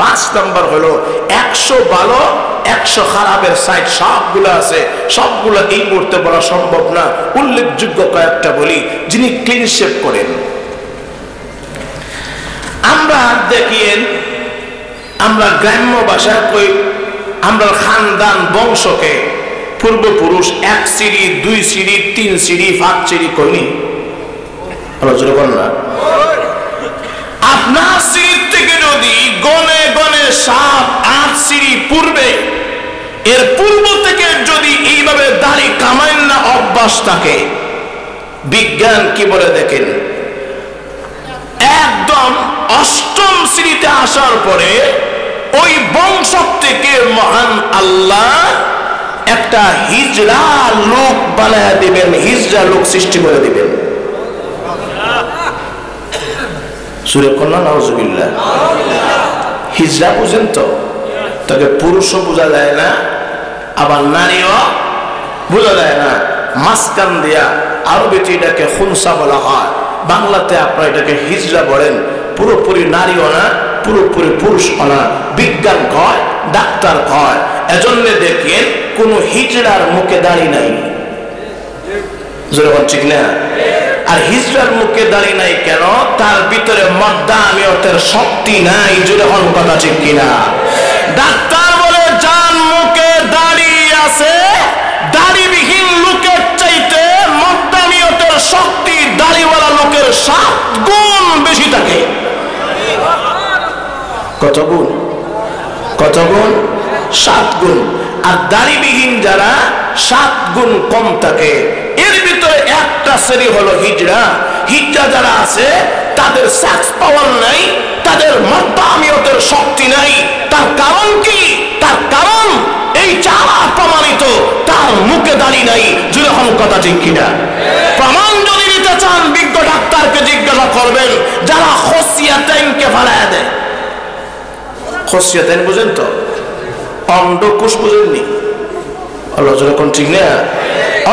5 নাম্বার হলো 100 ভালো 100 খারাপের সাইড সবগুলো আছে, সবগুলো এই মুহূর্তে বলা সম্ভব না। উল্লেখযোগ্য কয়েকটা বলি। যিনি ক্লিন শেভ করেন, আমরা দেখিয়েন আমরা গ্রাম্য ভাষায় কই আমরা খানদান বংশকে পূর্বপুরুষ 1 সিঁড়ি 2 সিঁড়ি 3 সিঁড়ি 5 সিঁড়ি কইনি আলোচনা করেন না। আপনার সিঁড়ি থেকে যদি গনে গনে 7-8 সিঁড়ি পূর্বে এর পূর্ব থেকে যদি এইভাবে দাড়ি কামাইন না অভ্যাস থাকে, বিজ্ঞান কি বলে দেখেন, একদম 8ম শ্রেণীতে আসার পরে ওই বংশ থেকে মহান আল্লাহ একটা হিজড়া লোক বানায় দিবেন, হিজড়া লোক সৃষ্টি করে দিবেন। সূরা কন্যা নাউজুবিল্লাহ। হিজড়া বুঝেন তো? তাকে পুরুষও বোঝা যায় না, আবার নারীও বোঝা যায় না, মাঝখান দিয়া আরবিতে এটাকে খুনসা বলা হয়, বাংলাতে আপনারা এটাকে হিজড়া বলেন। পুরোপুরি নারীও না, পুরোপুরি পুরুষও না। বিজ্ঞান কয়, ডাক্তার কয়, এজন্য দেখেন কোন হিজড়ার মুখে দাড়ি নাই। ঠিক না? আর হিজড়ার মুখে দাড়ি নাই কেন? তার ভিতরে মর্দামিয়তের শক্তি নাই। যখন কথা ঠিক কিনা? ডাক্তার বলে যার মুখে দাড়ি আছে, দাড়িবিহীন লোকের চাইতে মর্দামিয়তের শক্তি দাড়িওয়ালা লোকের 7 গুণ বেশি থাকে। কত গুণ? কত গুণ? 7 গুণ। আর দাড়িবিহীন যারা 7 গুণ কম থাকে। এর ভিতরে একটা শ্রেণী হলো হিজড়া। হিজড়া যারা আছে তাদের সেক্স পাওয়ার নাই, তাদের মর্দামিয়তের শক্তি নাই। তার কারণ কি? তার কারণ এই যারা প্রমাণিত তার মুখে দাড়ি নাই। যখন কথা ঠিক কিনা? প্রমাণ যদি নিতে চান বিজ্ঞ ডাক্তারকে জিজ্ঞাসা করবেন, যারা খসিয়াতাইনকে ফালায় দেয়। খসিয়াতাইন বুঝেন তো? অন্ডকোষ বুঝেননি? যখন ঠিক না?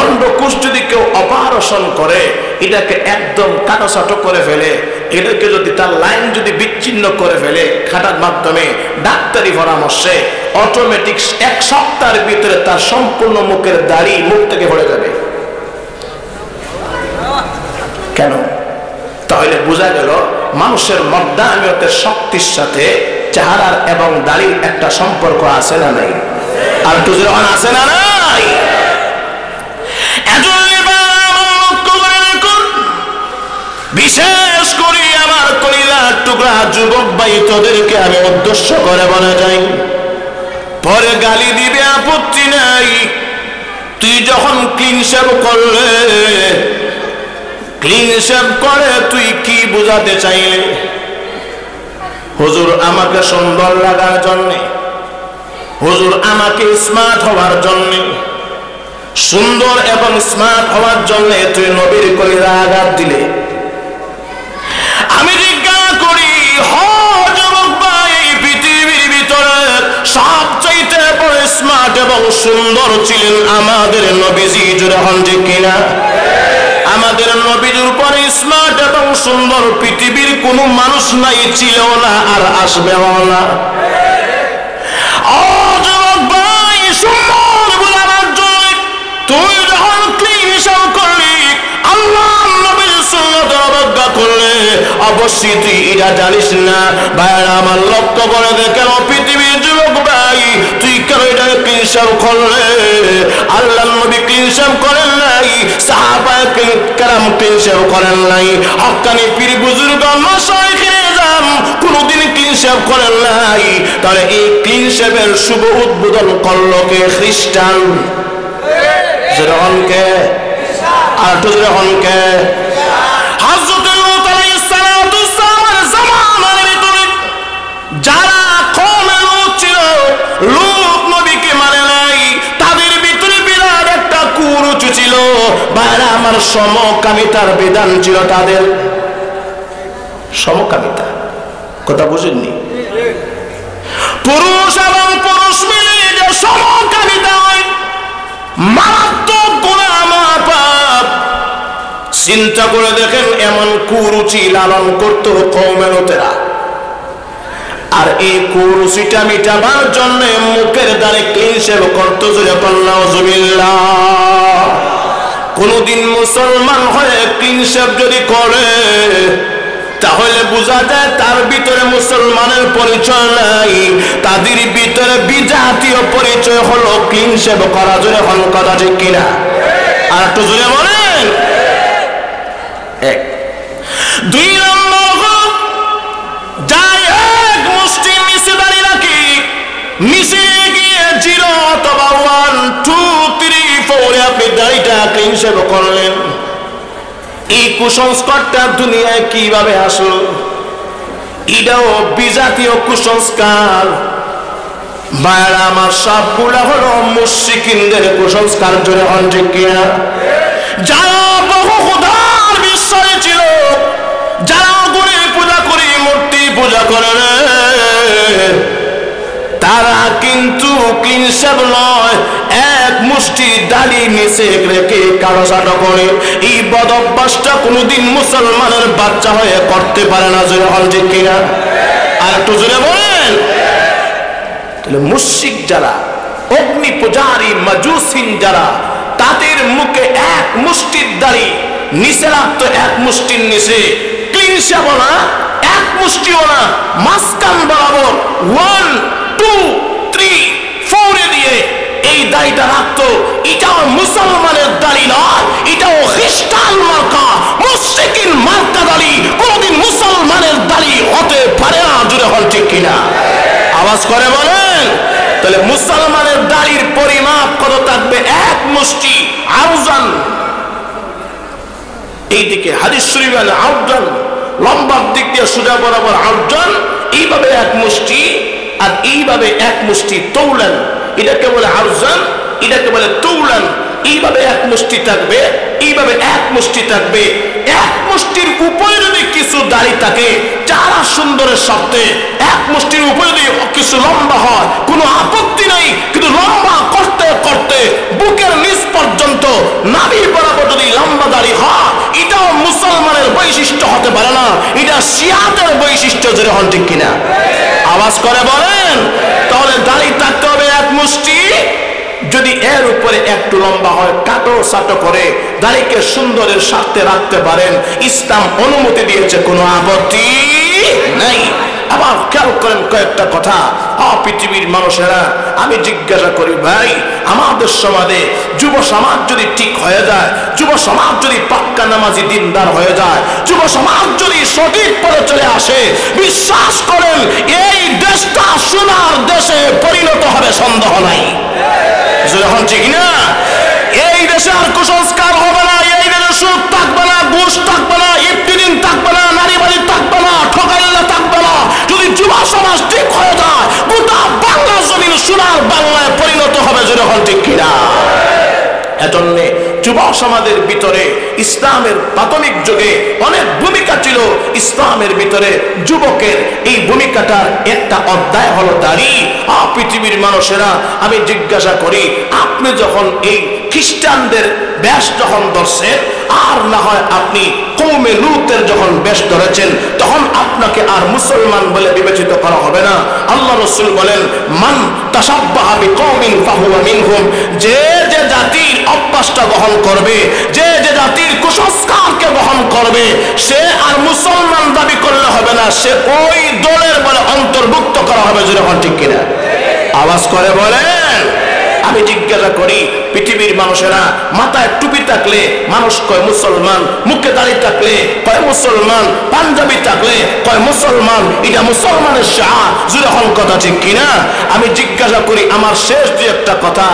অন্ডকোষ যদি কেউ অপারেশন করে, এটাকে একদম কাটাছাটো করে ফেলে, এটাকে যদি তার লাইন যদি বিচ্ছিন্ন করে ফেলে খাটার মাধ্যমে ডাক্তারি পরামর্শে, অটোমেটিক 1 সপ্তাহের ভিতরে তার সম্পূর্ণ মুখের দাড়ি মুখ থেকে পড়ে যাবে। কেন? তাহলে বোঝা গেল মানুষের মর্দামিয়তের শক্তির সাথে চেহারার এবং দাড়ির একটা সম্পর্ক আছে না নাই? আর একটু যখন আছে না নাই? বিশেষ করে আমার কলিজার টুকরা যুবক ভাই, তোদেরকে আমি উদ্দেশ্য করে বলে যাই, পরে গালি দিবে আপত্তি নাই। তুই যখন ক্লিন শেভ করলে, ক্লিন শেভ করে তুই কি বোঝাতে চাইলে? হুজুর আমাকে সুন্দর লাগার জন্যে, হুজুর আমাকে স্মার্ট হওয়ার জন্যে, সুন্দর এবং স্মার্ট হওয়ার জন্য তুই নবীর কলিজা আঘাত দিলে। আমি জিজ্ঞাসা করি, যুবক ভাই, পৃথিবীর ভিতরে সবচাইতে বড় স্মার্ট এবং সুন্দর ছিলেন আমাদের নবীজি, জোরে হন ঠিক কিনা? আমাদের নবীর উপরে স্মার্ট এবং সুন্দর পৃথিবীর কোনো মানুষ নাই, ছিল না, আর আসবেও না। যুবক ভাই, সুন্দর বলার জন্য তুই যখন ক্লিন করলি, আল্লাহ নবীর সুন্নাত অবজ্ঞা করলে, অবশ্যই তুই এটা জানিস না। ভাইরা আমার, লক্ষ্য করে দেখেন পৃথিবীর যুবক ভাই, তুই কেন এটা ক্লিন করলে? আল্লাহ নবী ক্লিন করেন নাই, সাহাবায়ে কেরাম ক্লিন করেন নাই, হক্কানি পীর বুজুর্গ মাশায়েখে আযম কোনদিন ক্লিন করেন নাই। তাহলে এই ক্লিন শেভের শুভ উদ্বোধন করলো কে? খ্রিস্টান। যেরকমকে আর তো যেরকমকে হযরত লূত আলাইহিস সালাতু ওয়াস জামানার ভিতরে যারা কওমে লূত ছিল, লূত নবীকে মানে নাই, তাদের ভিতরে বিরাট একটা কুরুচি ছিল। ভাইরা আমার, সমকামিতার বিধান ছিল তাদের। সমকামিতা কথা বুঝেননি? পুরুষ এবং পুরুষ মিলে যে সমকামিতা হয়, মারাত্মক গুনাহ, মহাপাপ। চিন্তা করে দেখেন, এমন কুরুচি লালন করতো কওমে লূতেরা। আর এই কুরুচিটা মিটাবার জন্য মুখের দ্বারে ক্লিন শেভ করতো, জোরে নাউজুবিল্লাহ। কোনদিন মুসলমান হয়ে ক্লিন শেভ যদি করে, তাহলে বোঝা যায় তার ভিতরে মুসলমানের পরিচয় নাই, তাদের ভিতরে বিজাতীয় পরিচয় হলো ক্লিন শেভ করা। জোরে হন কথা ঠিক কিনা? আর একটু জোরে বলেন। এক। দুই নম্বর হল, যাই এক মুষ্টি নিচে দাঁড়িয়ে রাখি, নিচে গিয়ে 0 অথবা 1 2 3 4 আপনি দাড়িটা ক্লিন শেভ করলেন। এই কুসংস্কারটা দুনিয়ায় কিভাবে আসলো? এটাও বিজাতীয় কুসংস্কার। ভাইরা আমার, সবগুলা হলো মুশরিকিনদের কুসংস্কার। জোরে হন ঠিক কিনা? যারা বহু খোদার বিশ্বাসী ছিল, যারা গুণের পূজা করে, মূর্তি পূজা করে, তারা কিন্তু ক্লিন শেভ নয়, এক মুষ্টি দাড়ি নিচে রেখে কারো সাটো করে। এই বদ অভ্যাসটা কোনোদিন মুসলমানের বাচ্চা হয়ে করতে পারে না। জোরে হল ঠিক কিনা? আর একটু জোরে বলেন। তাহলে মুশরিক যারা, অগ্নি পূজারী, মাজুসিন যারা, তাদের মুখে এক মুষ্টির দাড়ি নিচে রাখতো, এক মুষ্টির নিচে ক্লিন শেভ না, এক মুষ্টিও না, মাঝখান বরাবর 1 2 3 4 দিয়ে এই দাড়িটা রাখতো। এটাও মুসলমানের দাড়ি নয়, এটাও খ্রিস্টান মার্কা, মুশরিকিন মার্কা দাড়ি। কোনদিন মুসলমানের দাড়ি হতে পারে না। জোরে হল ঠিক কিনা? আওয়াজ করে বলেন। তাহলে মুসলমানের দাড়ির পরিমাপ কত থাকবে? এক মুষ্টি। আরজান, এইদিকে হাদিস শরীফ আল আরজান, লম্বার দিক দিয়ে সোজা বরাবর আরজান, এইভাবে এক মুষ্টি, আর এইভাবে এক মুষ্টি তৌলান। এটাকে বলে আরজান, এটাকে বলে তৌলান। এইভাবে এক মুষ্টি থাকবে, এইভাবে এক মুষ্টি থাকবে। এক মুষ্টির উপরে যদি কিছু দাড়ি থাকে, যারা সুন্দরের সাথে এক মুষ্টির উপরে যদি কিছু লম্বা হয়, কোনো আপত্তি নাই। কিন্তু লম্বা করতে করতে বুকের নিচ পর্যন্ত নাভি বরাবর যদি লম্বা দাড়ি হয়, এটাও মুসলমানের বৈশিষ্ট্য হতে পারে না, এটা শিয়াদের বৈশিষ্ট্য। জোরে হন ঠিক কিনা? আওয়াজ করে বলেন। তাহলে দাড়ি থাকতে হবে এক মুষ্টি। যদি এর উপরে একটু লম্বা হয়, কাটো সাটো করে দাড়িকে সুন্দরের সাথে রাখতে পারেন, ইসলাম অনুমতি দিয়েছে, কোনো আপত্তি নাই। আবার খেয়াল করেন কয়েকটা কথা। পৃথিবীর মানুষেরা, আমি জিজ্ঞাসা করি ভাই, আমাদের সমাজে যুব সমাজ যদি ঠিক হয়ে যায়, যুব সমাজ যদি পাক্কা নামাজি দিনদার হয়ে যায়, যুব সমাজ যদি সঠিক পথে চলে আসে, বিশ্বাস করেন এই দেশটা সোনার দেশে পরিণত হবে, সন্দেহ নাই। যখন ঠিক না, এই দেশে আর কুসংস্কার হবে না, এই দেশে সুদ থাকবে না, ঘুষ থাকবে না, ইফতিরিন থাকবে না, নারীবাড়ি থাকবে না, ঠকাইলা থাকবে না। যদি যুব সমাজ ঠিক হয়ে যায়, গোটা বাংলা জমিন সোনার বাংলায় পরিণত হবে। যখন ঠিক কিনা? এজন্য যুব সমাজের ভিতরে ইসলামের প্রাথমিক যুগে অনেক ভূমিকা ছিল। ইসলামের ভিতরে যুবকের এই ভূমিকাটার একটা অধ্যায় হলো দাড়ি। পৃথিবীর মানুষেরা, আমি জিজ্ঞাসা করি, আপনি যখন এই খ্রিস্টানদের বেশ যখন ধরছেন, আর না হয় আপনি কওমে লূতের যখন বেশ ধরেছেন, তখন আপনাকে আর মুসলমান বলে বিবেচিত করা হবে না। আল্লাহ রাসূল বলেন, মান তাশাব্বাহা বিকওমিন ফাহুয়া মিনহুম, যে যে জাতির অভ্যাসটা গ্রহণ করবে, যে যে জাতির কুসংস্কারকে গ্রহণ করবে, সে আর মুসলমান দাবি করলে হবে না, সে ওই দলের বলে অন্তর্ভুক্ত করা হবে। যখন ঠিক কিনা আওয়াজ করে বলেন। আমি জিজ্ঞাসা করি, পৃথিবীর মানুষেরা মাথায় টুপি থাকলে মানুষ কয় মুসলমান, মুখে দাড়ি থাকলে কয় মুসলমান, পাঞ্জাবি থাকলে কয় মুসলমান, এটা মুসলমানের শাহ। যখন কথা ঠিক কিনা? আমি জিজ্ঞাসা করি, আমার শেষ যে একটা কথা,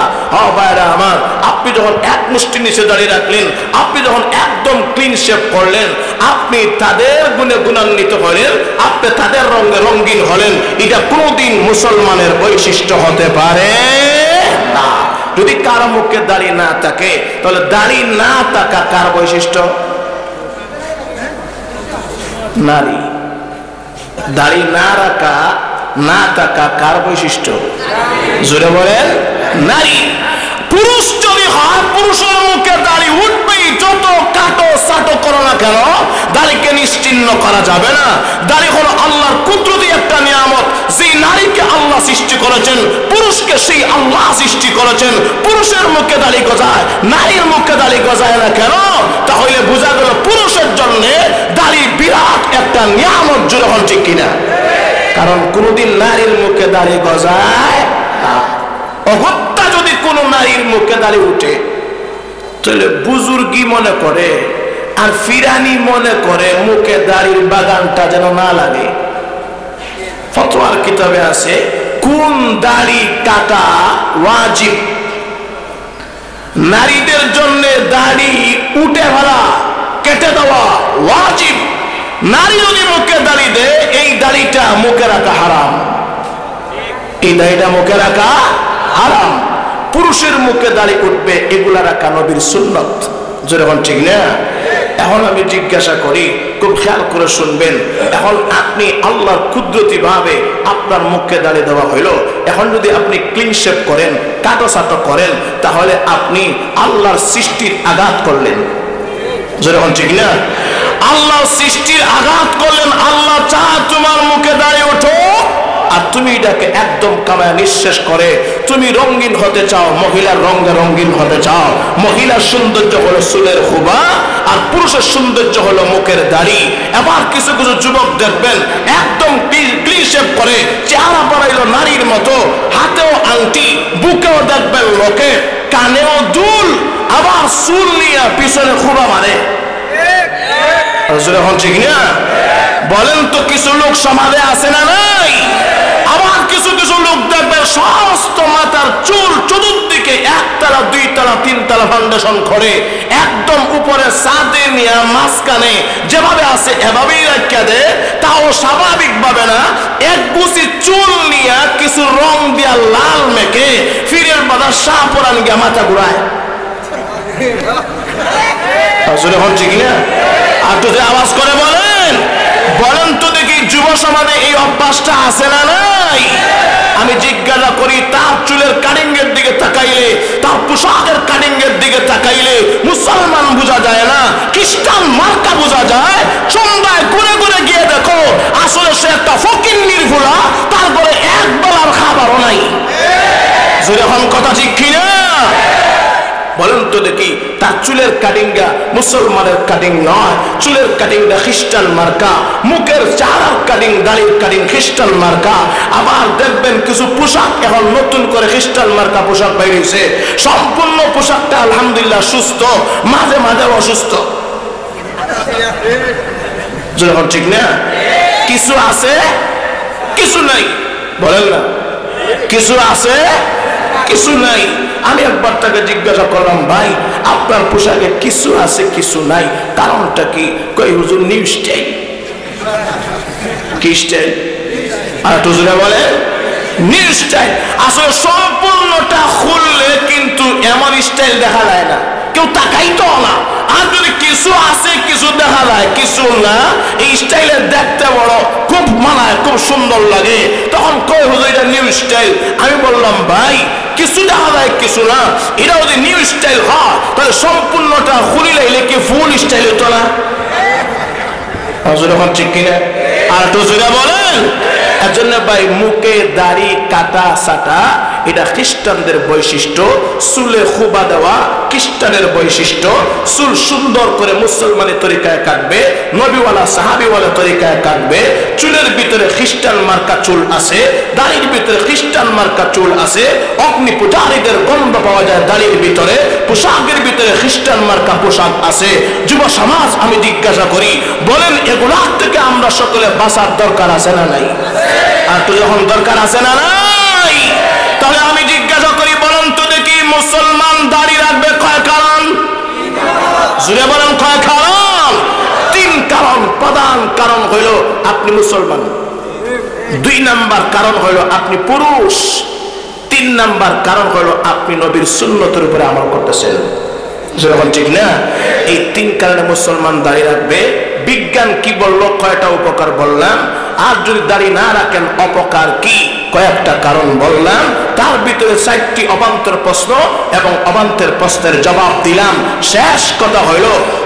ভাইরা আমার, আপনি যখন এক মুষ্টি নিচে দাঁড়িয়ে রাখলেন, আপনি যখন একদম ক্লিন শেভ করলেন, আপনি তাদের গুণে গুণান্বিত হলেন, আপনি তাদের রঙে রঙিন হলেন, এটা কোনোদিন মুসলমানের বৈশিষ্ট্য হতে পারে না। যদি কারো মুখে দাড়ি না থাকে, তাহলে দাড়ি না থাকা কার বৈশিষ্ট্য? নারী। দাড়ি না রাখা, না থাকা কার বৈশিষ্ট্য? জোরে বলেন, নারী। পুরুষ যদি হয়, পুরুষের মুখে দাড়ি উঠবেই, যত কাটো সাটো করো না কেন, দাড়িকে নিশ্চিহ্ন করা যাবে না। দাড়ি হলো আল্লাহর কুদরতি একটা নিয়ামত। যে নারীকে আল্লাহ সৃষ্টি করেছেন, পুরুষকে সেই আল্লাহ সৃষ্টি করেছেন। পুরুষের মুখে দাড়ি গজায়, নারীর মুখে দাড়ি গজায় না কেন? তাহলে বোঝা গেল পুরুষের জন্য দাড়ি বিরাট একটা নিয়ামত। যখন ঠিক কিনা? কারণ কোনদিন নারীর মুখে দাড়ি গজায় না। অগত্যা যদি কোন নারীর মুখে দাড়ি উঠে, তাহলে বুজুর্গি মনে করে আর ফিরানি মনে করে মুখে দাড়ির বাগানটা যেন না লাগে। ফতোয়ার কিতাবে আছে, কোন দাড়ি কাটা ওয়াজিব। নারীদের জন্য দাড়ি উঠে ফেলা, কেটে দেওয়া ওয়াজিব। নারী যদি মুখে দাড়ি দেয়, এই দাড়িটা মুখে রাখা হারাম। এই দাড়িটা মুখে রাখা হারাম। পুরুষের মুখে দাড়ি উঠবে, এগুলা রাখা নবীর সুন্নত। যখন ঠিক না? এখন আমি জিজ্ঞাসা করি, খুব খেয়াল করে শুনবেন। এখন আপনি আল্লাহর কুদরতি ভাবে আপনার মুখে দাড়ি দেওয়া হইল, এখন যদি আপনি ক্লিন শেভ করেন, কাটো সাটো করেন, তাহলে আপনি আল্লাহর সৃষ্টির আঘাত করলেন। যখন ঠিক না? আল্লাহর সৃষ্টির আঘাত করলেন। আল্লাহ চায় তোমার মুখে দাড়ি ওঠো, আর তুমি এটাকে একদম কামায় নিঃশেষ করে তুমি রঙিন হতে চাও, মহিলার রঙে রঙিন হতে চাও। মহিলার সৌন্দর্য হলো চুলের খুবা, আর পুরুষের সৌন্দর্য হলো মুখের দাড়ি। এবার কিছু কিছু যুবক দেখবেন একদম ক্লিন শেভ করে, চেহারা বাড়াইলো নারীর মতো, হাতেও আংটি, বুকেও দেখবেন লোকে, কানেও দুল, আবার চুল নিয়ে পিছনে খুবা মারে। এখন ঠিক না? বলেন তো, কিছু লোক সমাজে আছে না নাই? আবার কিছু কিছু লোক দেখবেন সমস্ত মাথার চুল চতুর্দিকে একতলা, দুইতলা, তিনতলা ফাউন্ডেশন করে, একদম উপরে ছাদে নিয়ে মাঝখানে যেভাবে আছে এভাবেই রাখা দেয়। তাও স্বাভাবিক ভাবে না, এক গুছি চুল নিয়ে কিছু রং দিয়া লাল মেখে ফিরের বাজার শাহপুরান গিয়ে মাথা ঘুরায়। আসলে হন ঠিক না? আর তো আওয়াজ করে বলেন, বলেন তো দেখি, যুব সমাজে এই অভ্যাসটা আছে না নাই? আমি জিজ্ঞাসা করি, তার চুলের কাটিং এর দিকে তাকাইলে, তার পোশাকের কাটিং এর দিকে তাকাইলে মুসলমান বোঝা যায় না, খ্রিস্টান মার্কা বোঝা যায়। সন্ধ্যায় ঘুরে ঘুরে গিয়ে দেখো, আসলে সে একটা ফকির নির্ভুলা, তারপরে এক বেলার খাবারও নাই। যখন কথা ঠিক কিনা? বলেন তো দেখি, তার চুলের কাটিংটা মুসলমানের কাটিং নয়, চুলের কাটিংটা খ্রিস্টান মার্কা, মুখের চেহারার কাটিং, দাড়ির কাটিং খ্রিস্টান মার্কা। আবার দেখবেন কিছু পোশাক এখন নতুন করে খ্রিস্টান মার্কা পোশাক বেরিয়েছে, সম্পূর্ণ পোশাকটা আলহামদুলিল্লাহ সুস্থ, মাঝে মাঝে অসুস্থ। যখন ঠিক না? কিছু আছে, কিছু নাই। বলেন না, কিছু আছে, কিছু নাই। আমি একবার তাকে জিজ্ঞাসা করলাম, ভাই আপনার পোশাকে কিছু আছে কিছু নাই, কারণটা কি? কই হুজুর নিউ স্টাইল। কি স্টাইল? আর হুজুরে বলে নিউ স্টাইল। আসলে সম্পূর্ণটা খুললে কিন্তু কিন্তু এমন স্টাইল দেখা যায় না, কেউ তাকাইতো না। আর যদি কিছু আছে কিছু দেখা যায় কিছু না, এই স্টাইলে দেখতে বড় খুব মানায়, খুব সুন্দর লাগে, তখন কই হুজুর এটা নিউ স্টাইল। আমি বললাম ভাই কিছু দেখা যায় কিছু না, এটা যদি নিউ স্টাইল হয় তাহলে সম্পূর্ণটা খুলি লাইলে কি ফুল স্টাইল হতো না? হুজুর এখন ঠিক কিনা? আর তো জোরে বলেন। এজন্য ভাই মুখে দাড়ি কাটা সাটা এটা খ্রিস্টানদের বৈশিষ্ট্য, চুলে খুবা দেওয়া খ্রিস্টানের বৈশিষ্ট্য, চুল সুন্দর করে মুসলমানের তরিকায় কাটবে, নবীওয়ালা সাহাবীওয়ালা তরিকায় কাটবে, চুলের ভিতরে খ্রিস্টান মার্কা চুল আছে, দাড়ির ভিতরে খ্রিস্টান মার্কা চুল আছে, অগ্নি পূজারীদের গন্ধ পাওয়া যায় দাড়ির ভিতরে, পোশাকের ভিতরে খ্রিস্টান মার্কা পোশাক আছে। যুব সমাজ আমি জিজ্ঞাসা করি, বলেন এগুলার থেকে আমরা সকলে বাঁচার দরকার আছে না নাই? আর তো যখন দরকার আছে না নাই, তাহলে আমি জিজ্ঞাসা করি বলেন তো দেখি মুসলমান দাড়ি রাখবে কয় কারণ? জুড়ে বলেন কয় কারণ? 3 কারণ। প্রধান কারণ হইল আপনি মুসলমান, 2 নাম্বার কারণ হইল আপনি পুরুষ, 3 নাম্বার কারণ হইল আপনি নবীর সুন্নতের উপরে আমল করতেছেন। যখন ঠিক না, এই 3 কারণে মুসলমান দাড়ি রাখবে। বিজ্ঞান কি বললো, কয়টা উপকার বললাম, আর যদি দাড়ি না রাখেন অপকার কি কয়েকটা কারণ বললাম। তার ভিতরে 4টি অবান্তর প্রশ্ন এবং অবান্তর প্রশ্নের জবাব দিলাম। শেষ কথা হইল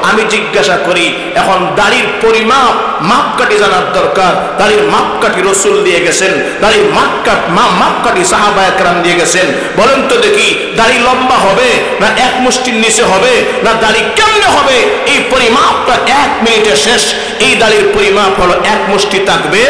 আমি জিজ্ঞাসা করি, এখন দাড়ির পরিমাপ মাপকাঠি জানার দরকার। দাড়ির মাপকাঠি রসুল দিয়ে গেছেন, দাড়ির মাপকাঠি সাহাবায়ে কেরাম দিয়ে গেছেন। বলেন তো দেখি দাড়ি লম্বা হবে না 1 মুষ্টির নিচে হবে, না দাড়ি কেমনে হবে? এই পরিমাপটা 1 মিনিটে শেষ। এই দাড়ির পরিমাপ হলো 1 মুষ্টি থাকবে।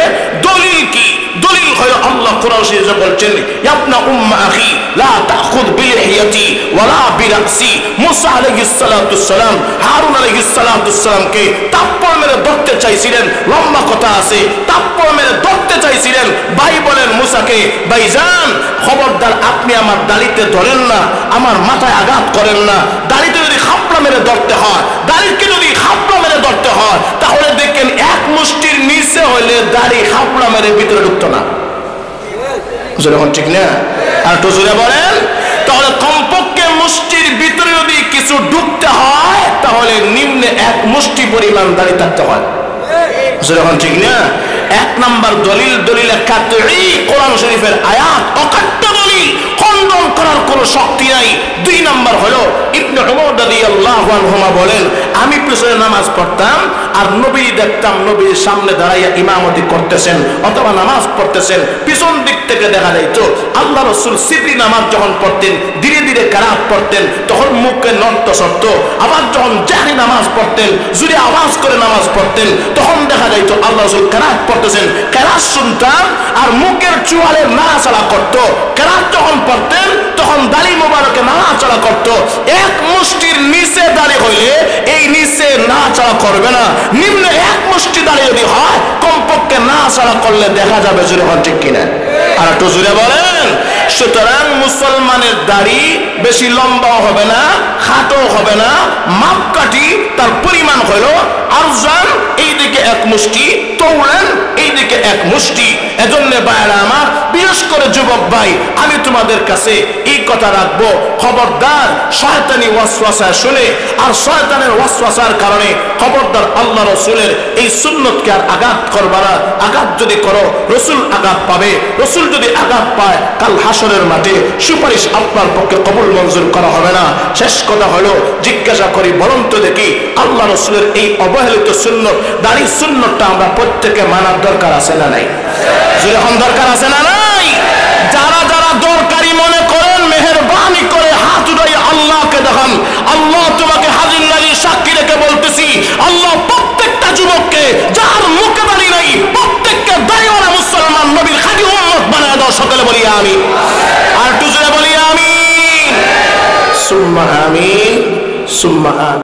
দলিল কি? দলিল হলো আল্লাহ কোরআন শরীফে বলছেন, ইবনা উম্মা আখি লা তাখুদ বিলিহিয়াতি ওয়ালা বিরাসি। মুসা আলাইহিস সালাতুস সালাম হারুন আলাইহিস সালাতুস সালামকে তাপ্পর মেরে ধরতে চাইছিলেন, লম্বা কথা আছে, তাপ্পর মেরে ধরতে চাইছিলেন। ভাই বলেন মুসাকে, ভাইজান খবরদার আপনি আমার দাড়িতে ধরেন না, আমার মাথায় আঘাত করেন না। দাড়িতে যদি খাপড়া মেরে ধরতে হয়, দাড়িকে যদি খাপড়া মেরে ধরতে হয়, তাহলে দেখেন 1 মুষ্টির নিচে হইলে দাড়ি খাপড়া মেরে ভিতরে ঢুকতো না। যখন ঠিক না? আর তো জোরে বলেন। তাহলে কমপক্ষে মুষ্টির ভিতরে যদি কিছু ঢুকতে হয় তাহলে নিম্নে 1 মুষ্টি পরিমাণ দাড়ি থাকতে হয়। যখন ঠিক না? 1 নাম্বার দলিল, দলিল কাতঈ, কোরআন শরীফের আয়াত অকাট্য দলিল, খণ্ডন করার কোনো শক্তি নাই। 2 নাম্বার হলো ইবনে উমর রাদিয়াল্লাহু আনহুমা বলেন, আমি পিছনে নামাজ পড়তাম আর নবী দেখতাম নবীর সামনে দাঁড়াইয়া ইমামতি করতেছেন অথবা নামাজ পড়তেছেন। পিছন দিক থেকে দেখা যাইতো আল্লাহ রাসূল সিবরি নামাজ যখন পড়তেন ধীরে ধীরে কেরাত পড়তেন, তখন মুখে নড়ত সরত। আবার যখন জাহরি নামাজ পড়তেন, জোরে আওয়াজ করে নামাজ পড়তেন, তখন দেখা যাইতো আল্লাহ রাসূল কেরাত পড়তেছেন, কেরাত শুনতাম আর মুখের চুয়ালে নাড়াচাড়া করত। কেরাত যখন পড়তেন তখন দাড়ি মোবারকে নাড়াচাড়া করত। 1 মুষ্টির নিচে দাড়ি হইলে এই নিচে নাড়াচাড়া করবে না, নিম্নে 1 মুষ্টি দাড়ি যদি হয় কমপক্ষে নাড়াচাড়া করলে দেখা যাবে। জোরে হন ঠিক কিনা? আর একটু জোরে বলেন। সুতরাং মুসলমানের দাড়ি বেশি লম্বাও হবে না, খাটো হবে না, মাপকাঠি তার পরিমাণ হলো আরজান এইদিকে 1 মুষ্টি, তৌলান এইদিকে 1 মুষ্টি। এজন্য ভাইরা আমার, বিশেষ করে যুবক ভাই, আমি তোমাদের কাছে এই কথা রাখবো, খবরদার শয়তানি ওয়াসওয়াসা শুনে আর শয়তানের ওয়াসওয়াসার কারণে খবরদার আল্লাহ রাসূলের এই সুন্নতকে আর আঘাত করবা না। আঘাত যদি করো রাসূল আঘাত পাবে, রাসূল যদি আঘাত পায় কাল হাসরের মাঠে সুপারিশ আপনার পক্ষে কবুল মঞ্জুর করা হবে না। শেষ কথা হলো জিজ্ঞাসা করি, বলুন তো দেখি আল্লাহ রাসূলের এই অবহেলিত সুন্নত দাড়ির সুন্নতটা আমরা প্রত্যেকে মানার দরকার আছে না নাই? যখন দরকার আছে না নাই? যারা যারা দরকারি মনে করেন মেহেরবানি করে হাত উঠাই আল্লাহকে দেখান। আল্লাহ তোমাকে হাজির লাগি সাক্ষী রেখে বলতেছি, আল্লাহ প্রত্যেকটা যুবককে যার মুখে দাড়ি নাই প্রত্যেককে দাড়িওয়ালা মুসলমান নবীর খাঁটি উম্মত বানায় দাও। সকলে বলি আমিন। আর টুজুরে বলি আমিন। সুম্মা আমিন, সুম্মা আমিন।